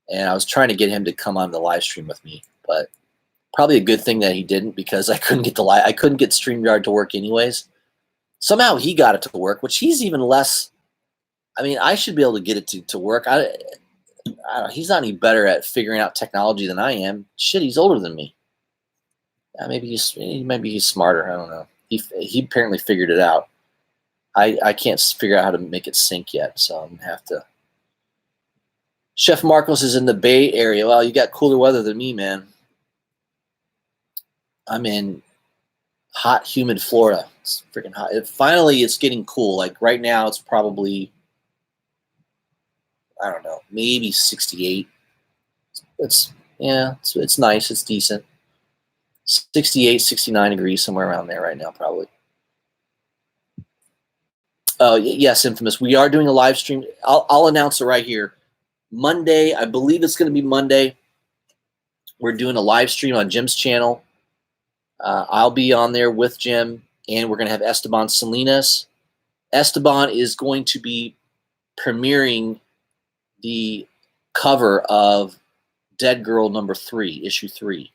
and I was trying to get him to come on the live stream with me, but probably a good thing that he didn't, because I couldn't get StreamYard to work anyways. Somehow he got it to work, which he's even less. I mean, I should be able to get it to work. He's not any better at figuring out technology than I am. Shit, he's older than me. Maybe he's smarter. I don't know. He apparently figured it out. I can't figure out how to make it sync yet, so I'm gonna have to. Chef Marcos is in the Bay Area. Well, you got cooler weather than me, man. I'm in hot, humid Florida. It's freaking hot. Finally, it's getting cool. Like right now, it's probably, I don't know, maybe 68. It's nice. It's decent. 68, 69 degrees, somewhere around there right now, probably. Yes, Infamous. We are doing a live stream. I'll announce it right here. Monday, I believe it's going to be Monday. We're doing a live stream on Jim's channel. I'll be on there with Jim, and we're going to have Esteban Salinas. Esteban is going to be premiering the cover of Dead Girl #3, issue 3.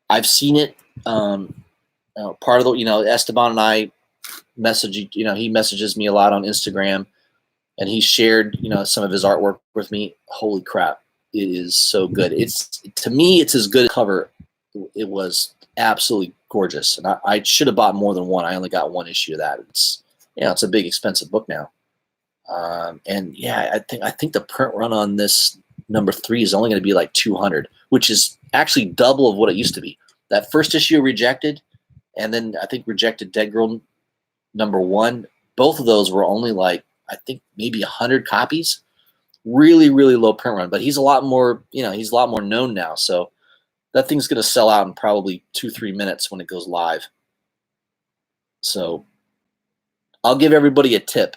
I've seen it. Part of the, Esteban and I message. He messages me a lot on Instagram, and he shared, some of his artwork with me. Holy crap, it is so good. To me, it's as good as cover. It was absolutely gorgeous, and I should have bought more than one. I only got one issue of that. It's a big expensive book now, and yeah, I think the print run on this #3 is only going to be like 200, which is actually double of what it used to be. That first issue Rejected, and then I think Rejected Dead Girl #1. Both of those were only like, I think maybe 100 copies. Really, really low print run. But he's a lot more, he's a lot more known now. So that thing's going to sell out in probably 2-3 minutes when it goes live. So I'll give everybody a tip.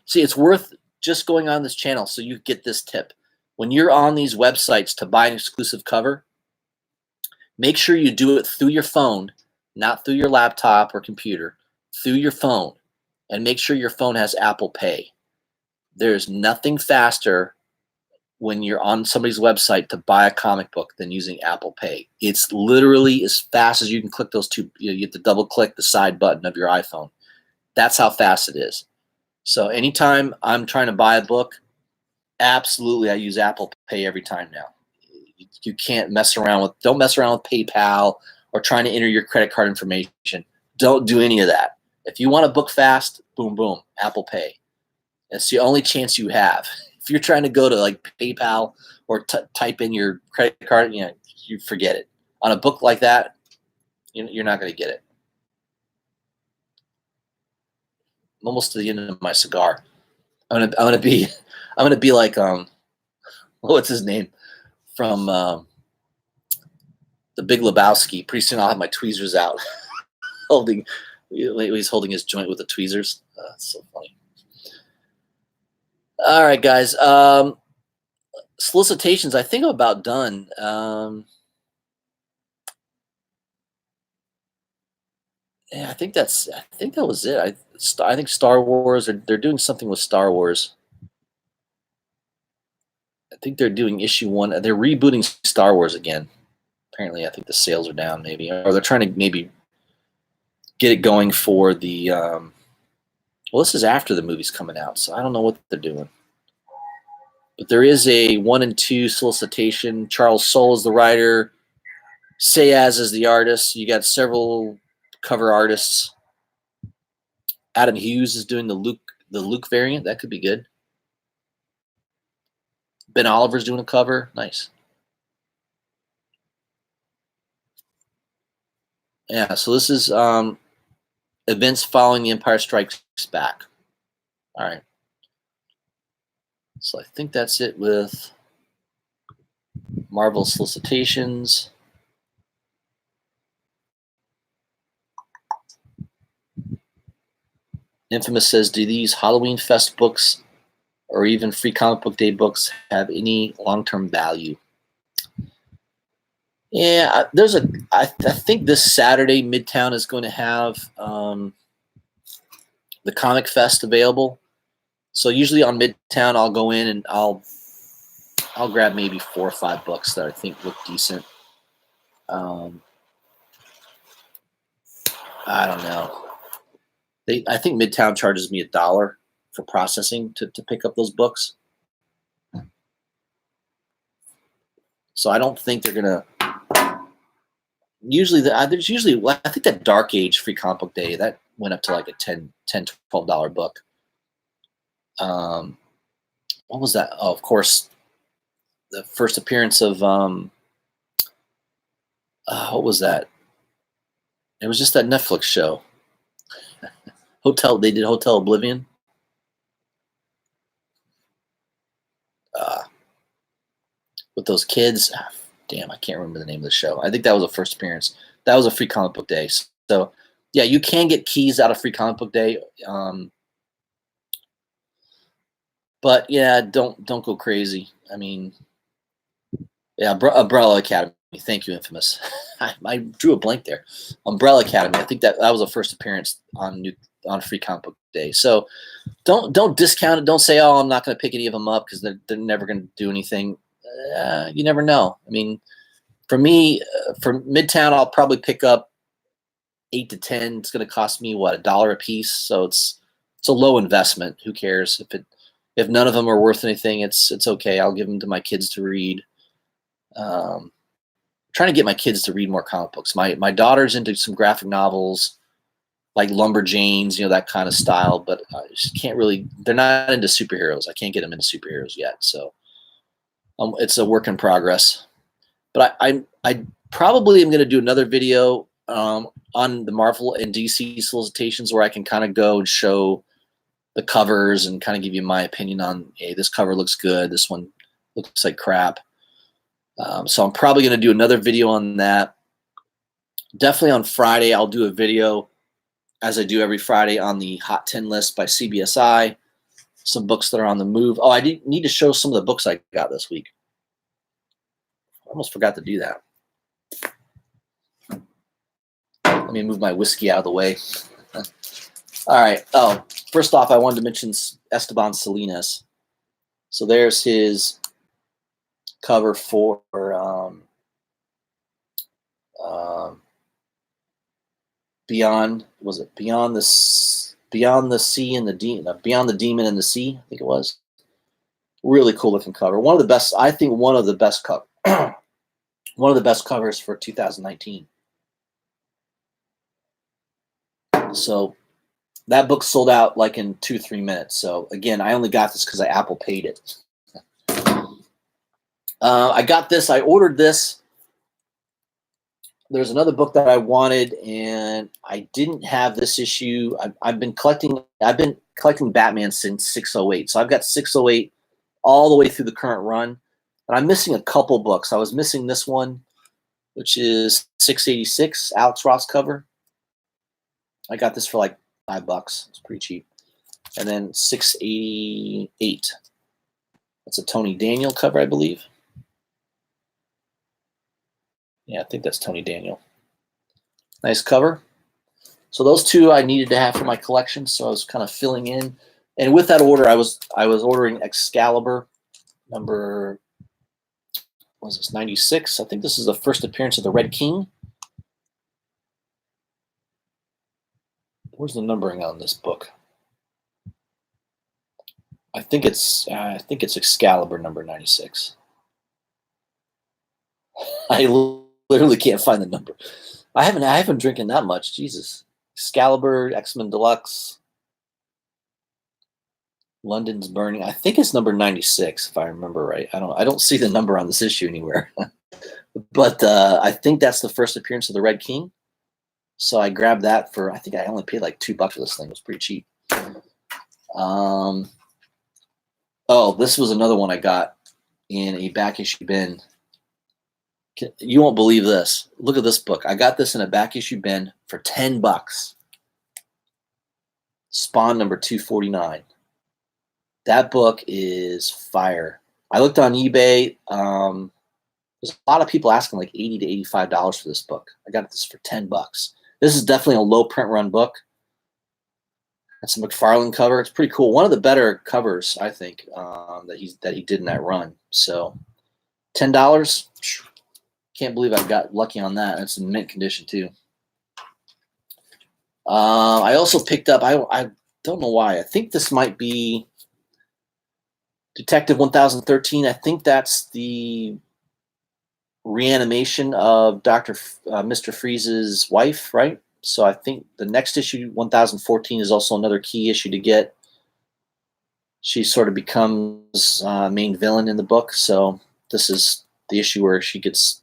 See, it's worth just going on this channel so you get this tip. When you're on these websites to buy an exclusive cover, make sure you do it through your phone, not through your laptop or computer, through your phone, and make sure your phone has Apple Pay. There's nothing faster when you're on somebody's website to buy a comic book than using Apple Pay. It's literally as fast as you can click those two. You have to double click the side button of your iPhone. That's how fast it is. So anytime I'm trying to buy a book, absolutely I use Apple Pay every time now. You can't don't mess around with PayPal or trying to enter your credit card information. Don't do any of that. If you want to book fast, boom, boom, Apple Pay. It's the only chance you have. If you're trying to go to like PayPal or type in your credit card, you forget it. On a book like that, you're not going to get it. I'm almost to the end of my cigar. I'm gonna be like what's his name from The Big Lebowski. Pretty soon I'll have my tweezers out, he's holding his joint with the tweezers. That's so funny. All right, guys. Solicitations. I think I'm about done. Yeah, I think that was it. I think Star Wars. They're doing something with Star Wars. I think they're doing issue 1. They're rebooting Star Wars again. Apparently, I think the sales are down, maybe, or they're trying to maybe get it going for the. Well, this is after the movie's coming out, so I don't know what they're doing. But there is a 1 and 2 solicitation. Charles Soule is the writer. Sayaz is the artist. You got several cover artists. Adam Hughes is doing the Luke variant. That could be good. Ben Oliver's doing a cover. Nice. Yeah, so this is events following The Empire Strikes Back. All right. So I think that's it with Marvel solicitations. Infamous says, do these Halloween Fest books or even Free Comic Book Day books have any long-term value? Yeah, I think this Saturday Midtown is going to have the Comic Fest available. So usually on Midtown, I'll go in and I'll grab maybe 4 or 5 books that I think look decent. I don't know. I think Midtown charges me $1 for processing to pick up those books. So I don't think they're gonna. Usually, there's usually, I think that Dark Age Free Comic Book Day that went up to like a $10, $12 book. What was that? Oh, of course, the first appearance of what was that? It was just that Netflix show. They did Hotel Oblivion. With those kids. Damn, I can't remember the name of the show. I think that was a first appearance. That was a Free Comic Book Day. So, yeah, you can get keys out of Free Comic Book Day. But yeah, don't go crazy. I mean, yeah, Umbrella Academy. Thank you, Infamous. I drew a blank there. Umbrella Academy. I think that was a first appearance on Free Comic Book Day. So don't discount it. Don't say, oh, I'm not going to pick any of them up because they're never going to do anything. You never know. I mean, for me, for Midtown, I'll probably pick up 8 to 10. It's going to cost me what, $1 a piece. So it's a low investment. Who cares if none of them are worth anything? It's okay. I'll give them to my kids to read. Trying to get my kids to read more comic books. My daughter's into some graphic novels, like Lumberjanes, that kind of style. But she can't really. They're not into superheroes. I can't get them into superheroes yet. So it's a work in progress. But I probably am going to do another video on the Marvel and DC solicitations where I can kind of go and show the covers and kind of give you my opinion on, hey, this cover looks good. This one looks like crap. So I'm probably going to do another video on that. Definitely on Friday, I'll do a video, as I do every Friday, on the Hot 10 list by CBSI. Some books that are on the move. Oh, I need to show some of the books I got this week. I almost forgot to do that. Let me move my whiskey out of the way. All right. Oh, first off, I wanted to mention Esteban Salinas. So there's his cover for Beyond. Was it Beyond the Sea and the Demon? Beyond the Demon and the Sea, I think it was. Really cool looking cover. One of the best. I think one of the best one of the best covers for 2019. So that book sold out like in 2-3 minutes. So again, I only got this because I Apple paid it. I got this. I ordered this. There's another book that I wanted, and I didn't have this issue. I've been collecting Batman since 608. So I've got 608 all the way through the current run. And I'm missing a couple books. I was missing this one, which is 686, Alex Ross cover. I got this for like $5. It's pretty cheap. And then 688. That's a Tony Daniel cover, I believe. Yeah, I think that's Tony Daniel. Nice cover. So those two I needed to have for my collection, so I was kind of filling in. And with that order, I was ordering Excalibur number, what was this, 96? I think this is the first appearance of the Red King. Where's the numbering on this book? I think it's Excalibur number 96. I literally can't find the number. I haven't drinking that much. Jesus. Excalibur, X-Men Deluxe, London's Burning. I think it's number 96, if I remember right. I don't see the number on this issue anywhere. But I think that's the first appearance of the Red King. So I grabbed that for, I think I only paid like $2 for this thing. It was pretty cheap. Oh, this was another one I got in a back issue bin. You won't believe this. Look at this book. I got this in a back issue bin for $10. Spawn number 249. That book is fire. I looked on eBay. There's a lot of people asking like $80 to $85 for this book. I got this for $10. This is definitely a low print run book. That's a McFarlane cover. It's pretty cool. One of the better covers, I think, that he did in that run. So $10. Can't believe I got lucky on that. It's in mint condition too. I also picked up, I don't know why. I think this might be Detective 1013. I think that's the reanimation of Mr. Freeze's wife, right? So I think the next issue, 1014, is also another key issue to get. She sort of becomes main villain in the book. So this is the issue where she gets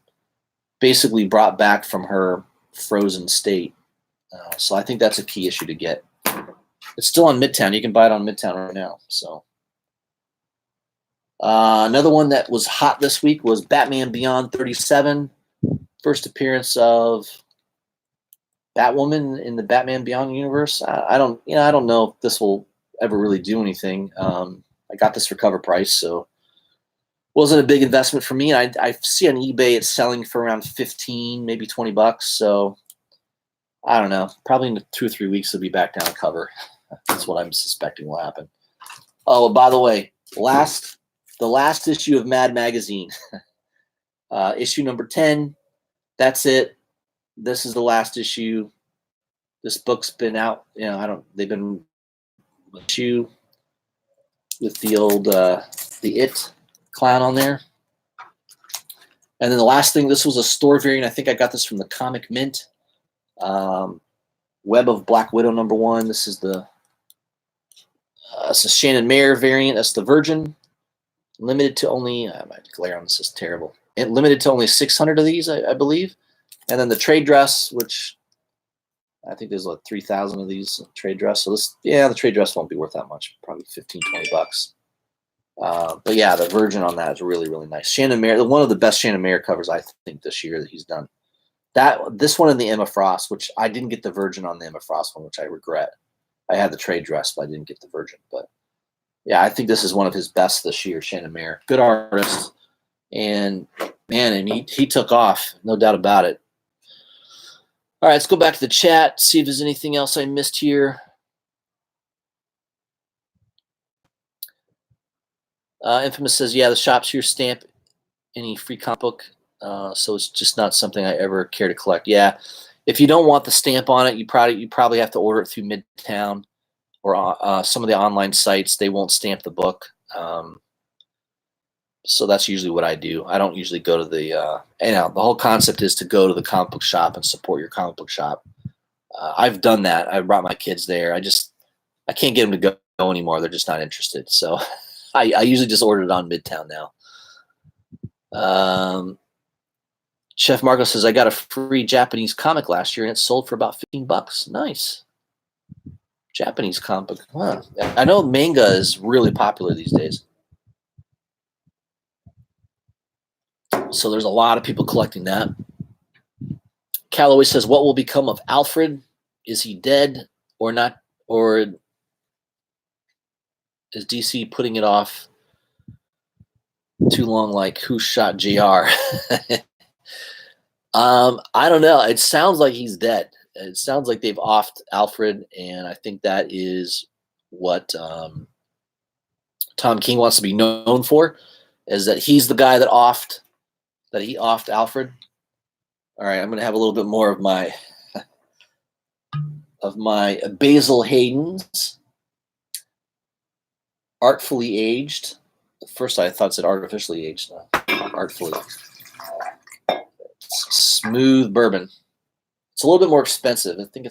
basically brought back from her frozen state. So I think that's a key issue to get. It's still on Midtown. You can buy it on Midtown right now. So another one that was hot this week was Batman Beyond 37. First appearance of Batwoman in the Batman Beyond universe. I don't know if this will ever really do anything. I got this for cover price, so wasn't a big investment for me. I see on eBay it's selling for around 15, maybe $20. So I don't know. Probably in 2 or 3 weeks it'll be back down to cover. That's what I'm suspecting will happen. Oh, by the way, the last issue of Mad Magazine, issue number 10. That's it. This is the last issue. This book's been out. They've been issue with the old the It clown on there. And then the last thing, this was a store variant. I think I got this from the Comic Mint. Web of Black Widow number 1. This is it's a Shannon Mayer variant. That's the Virgin. Limited to only, my glare on this is terrible. Limited to only 600 of these, I believe. And then the trade dress, which I think there's like 3,000 of these trade dress. So the trade dress won't be worth that much, probably 15, $20. But yeah, the Virgin on that is really, really nice. Shannon Mayer, one of the best Shannon Mayer covers I think this year that he's done. This one in the Emma Frost, which I didn't get the Virgin on the Emma Frost one, which I regret. I had the trade dress, but I didn't get the Virgin. But yeah, I think this is one of his best this year, Shannon Mayer. Good artist. And man, he took off, no doubt about it. All right, let's go back to the chat, see if there's anything else I missed here. Infamous says, yeah, the shops here stamp any free comic book, so it's just not something I ever care to collect. Yeah, if you don't want the stamp on it, you probably have to order it through Midtown or some of the online sites. They won't stamp the book. So that's usually what I do. I don't usually go to the the whole concept is to go to the comic book shop and support your comic book shop. I've done that. I brought my kids there. I can't get them to go anymore. They're just not interested. So I usually just order it on Midtown now. Chef Marco says, I got a free Japanese comic last year and it sold for about $15. Nice. Japanese comic. Huh. I know manga is really popular these days. So there's a lot of people collecting that. Calloway says, what will become of Alfred? Is he dead or not? Or is DC putting it off too long, like who shot JR? I don't know. It sounds like he's dead. It sounds like they've offed Alfred, and I think that is what Tom King wants to be known for, is that he's the guy that he offed Alfred. All right, I'm going to have a little bit more of my Basil Hayden's artfully aged. At first, I thought it said artificially aged. Artfully. Smooth bourbon. It's a little bit more expensive. I think I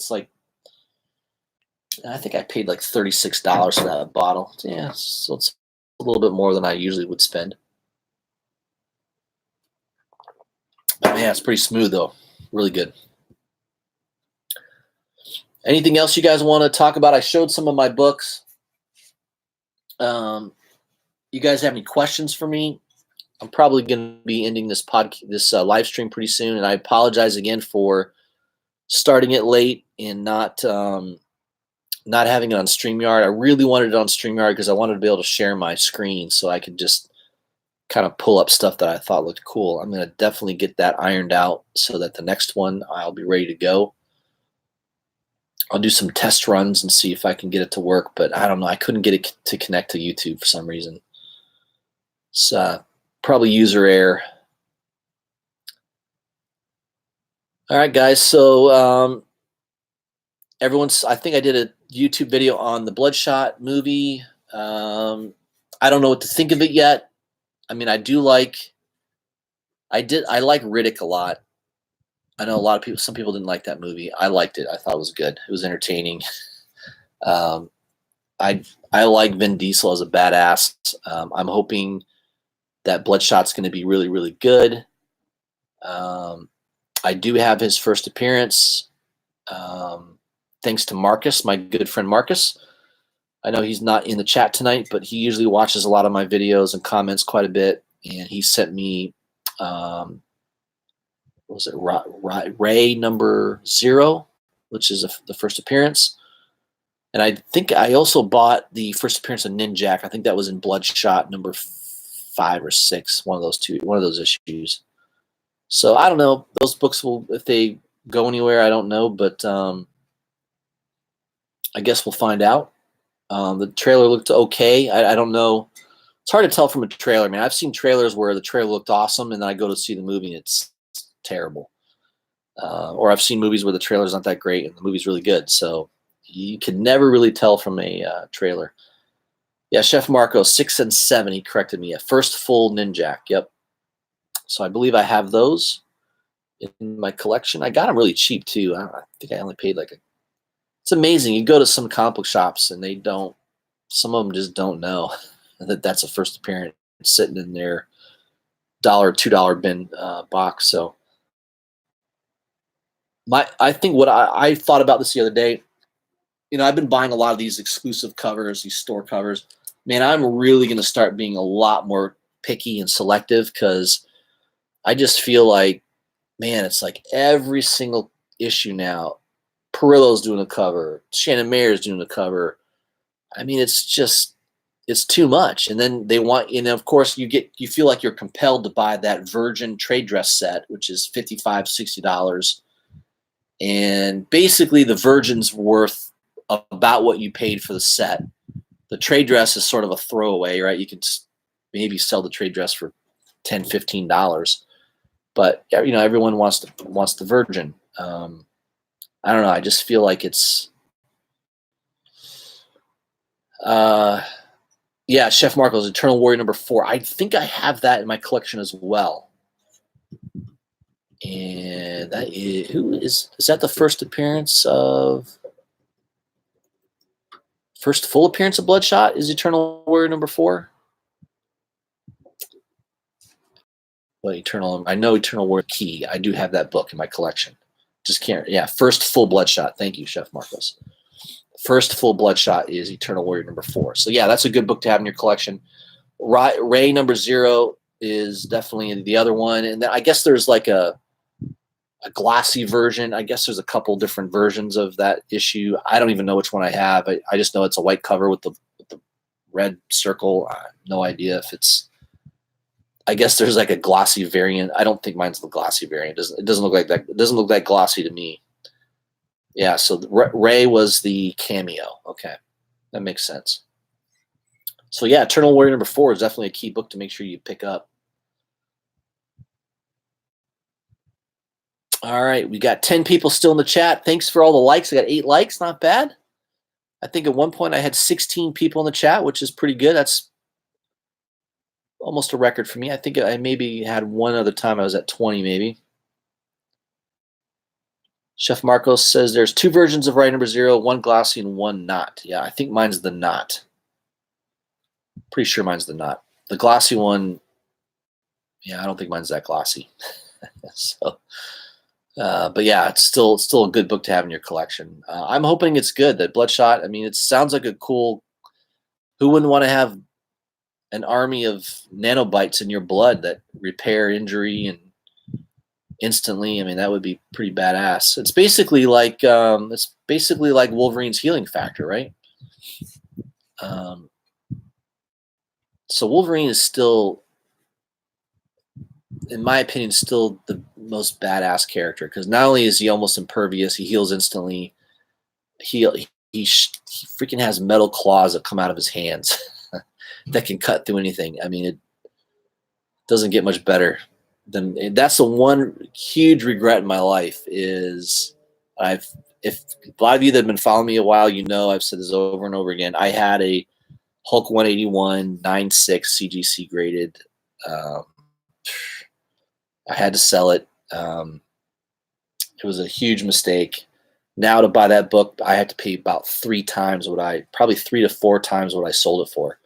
paid like $36 for that bottle. Yeah, so it's a little bit more than I usually would spend. But yeah, it's pretty smooth though. Really good. Anything else you guys want to talk about? I showed some of my books. You guys have any questions for me? I'm probably going to be ending this live stream pretty soon, and I apologize again for starting it late and not having it on StreamYard. I really wanted it on StreamYard because I wanted to be able to share my screen so I could just kind of pull up stuff that I thought looked cool. I'm going to definitely get that ironed out so that the next one I'll be ready to go. I'll do some test runs and see if I can get it to work, but I don't know. I couldn't get it to connect to YouTube for some reason. It's probably user error. All right, guys. So I think I did a YouTube video on the Bloodshot movie. I don't know what to think of it yet. I mean, I like Riddick a lot. I know some people didn't like that movie. I liked it. I thought it was good. It was entertaining. I like Vin Diesel as a badass. I'm hoping that Bloodshot's going to be really, really good. I do have his first appearance. Thanks to Marcus, my good friend Marcus. I know he's not in the chat tonight, but he usually watches a lot of my videos and comments quite a bit. And he sent me, what was it, Ray number 0, which is the first appearance. And I think I also bought the first appearance of Ninjak. I think that was in Bloodshot number 5 or 6, one of those issues. So I don't know. Those books will, if they go anywhere, I don't know, but I guess we'll find out. The trailer looked okay. I don't know. It's hard to tell from a trailer, man. I've seen trailers where the trailer looked awesome, and then I go to see the movie and it's terrible. Or I've seen movies where the trailer's not that great and the movie's really good. So you can never really tell from a trailer. Yeah, Chef Marco, 6 and 7. He corrected me. First full Ninjak. Yep. So I believe I have those in my collection. I got them really cheap too. I think I only paid it's amazing. You go to some comic book shops and some of them just don't know that that's a first appearance sitting in their $1, $2 bin box. So I think what I thought about this the other day, I've been buying a lot of these exclusive covers, these store covers. Man, I'm really going to start being a lot more picky and selective because I just feel like, man, it's like every single issue now, Perillo's doing a cover, Shannon Mayer's doing a cover. I mean, it's too much. And then they want, of course you feel like you're compelled to buy that Virgin trade dress set, which is $55, $60. And basically the Virgin's worth about what you paid for the set. The trade dress is sort of a throwaway, right? You could maybe sell the trade dress for $10, $15. But everyone wants the Virgin. I don't know. I just feel like it's, yeah, Chef Marco's Eternal Warrior number 4. I think I have that in my collection as well. And that is that the first full appearance of Bloodshot is Eternal Warrior number 4? Well, I know Eternal Warrior Key. I do have that book in my collection. Just can't. Yeah, First Full Bloodshot. Thank you, Chef Marcos. First Full Bloodshot is Eternal Warrior #4. So yeah, that's a good book to have in your collection. Ray #0 is definitely the other one, and then I guess there's like a glossy version. I guess there's a couple different versions of that issue. I don't even know which one I have. I just know it's a white cover with the red circle. I have no idea if it's. I guess there's like a glossy variant. I don't think mine's the glossy variant. It doesn't look like that. It doesn't look that glossy to me. Yeah, so Ray was the cameo. Okay, that makes sense. So yeah, Eternal Warrior #4 is definitely a key book to make sure you pick up. All right, we got 10 people still in the chat. Thanks for all the likes. I got 8 likes, not bad. I think at one point I had 16 people in the chat, which is pretty good. That's almost a record for me. I think I maybe had one other time I was at 20 maybe. Chef Marcos says there's 2 versions of Ray #0, one glossy and one not. Yeah, I think mine's the not. Pretty sure mine's the not. The glossy one, yeah, I don't think mine's that glossy. So, but yeah, it's still a good book to have in your collection. I'm hoping it's good. That Bloodshot. I mean, it sounds like a cool. Who wouldn't want to have an army of nanobites in your blood that repair injury and instantly? I mean, that would be pretty badass. It's basically like Wolverine's healing factor, right? So Wolverine is still, in my opinion, still the most badass character because not only is he almost impervious, he heals instantly. He freaking has metal claws that come out of his hands that can cut through anything. I mean, it doesn't get much better than that's the one huge regret in my life is if a lot of you that have been following me a while, you know I've said this over and over again. I had a Hulk 181 9.6 CGC graded. I had to sell it. It was a huge mistake. Now to buy that book, I had to pay about 3 times probably 3 to 4 times what I sold it for.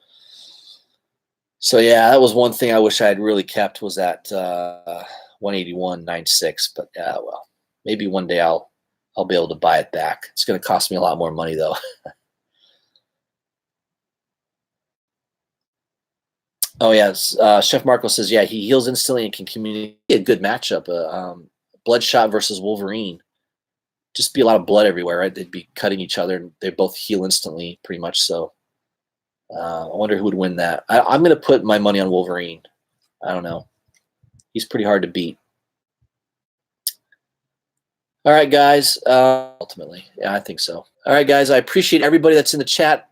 So yeah, that was one thing I wish I had really kept was that 181 9.6. But yeah, well, maybe one day I'll be able to buy it back. It's going to cost me a lot more money though. Oh yeah, Chef Marco says yeah, he heals instantly and can communicate. A good matchup. Bloodshot versus Wolverine. Just be a lot of blood everywhere, right? They'd be cutting each other, and they both heal instantly, pretty much. So, I wonder who would win that. I'm going to put my money on Wolverine. I don't know. He's pretty hard to beat. All right, guys. Ultimately, yeah, I think so. All right, guys. I appreciate everybody that's in the chat.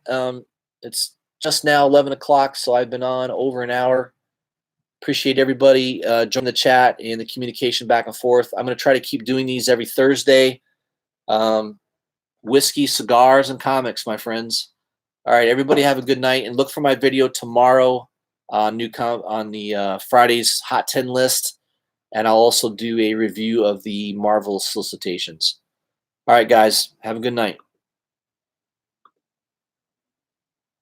It's just now 11 o'clock, so I've been on over an hour. Appreciate everybody joining the chat and the communication back and forth. I'm going to try to keep doing these every Thursday. Whiskey, cigars, and comics, my friends. All right, everybody have a good night, and look for my video tomorrow on the Friday's Hot 10 list, and I'll also do a review of the Marvel solicitations. All right, guys, have a good night.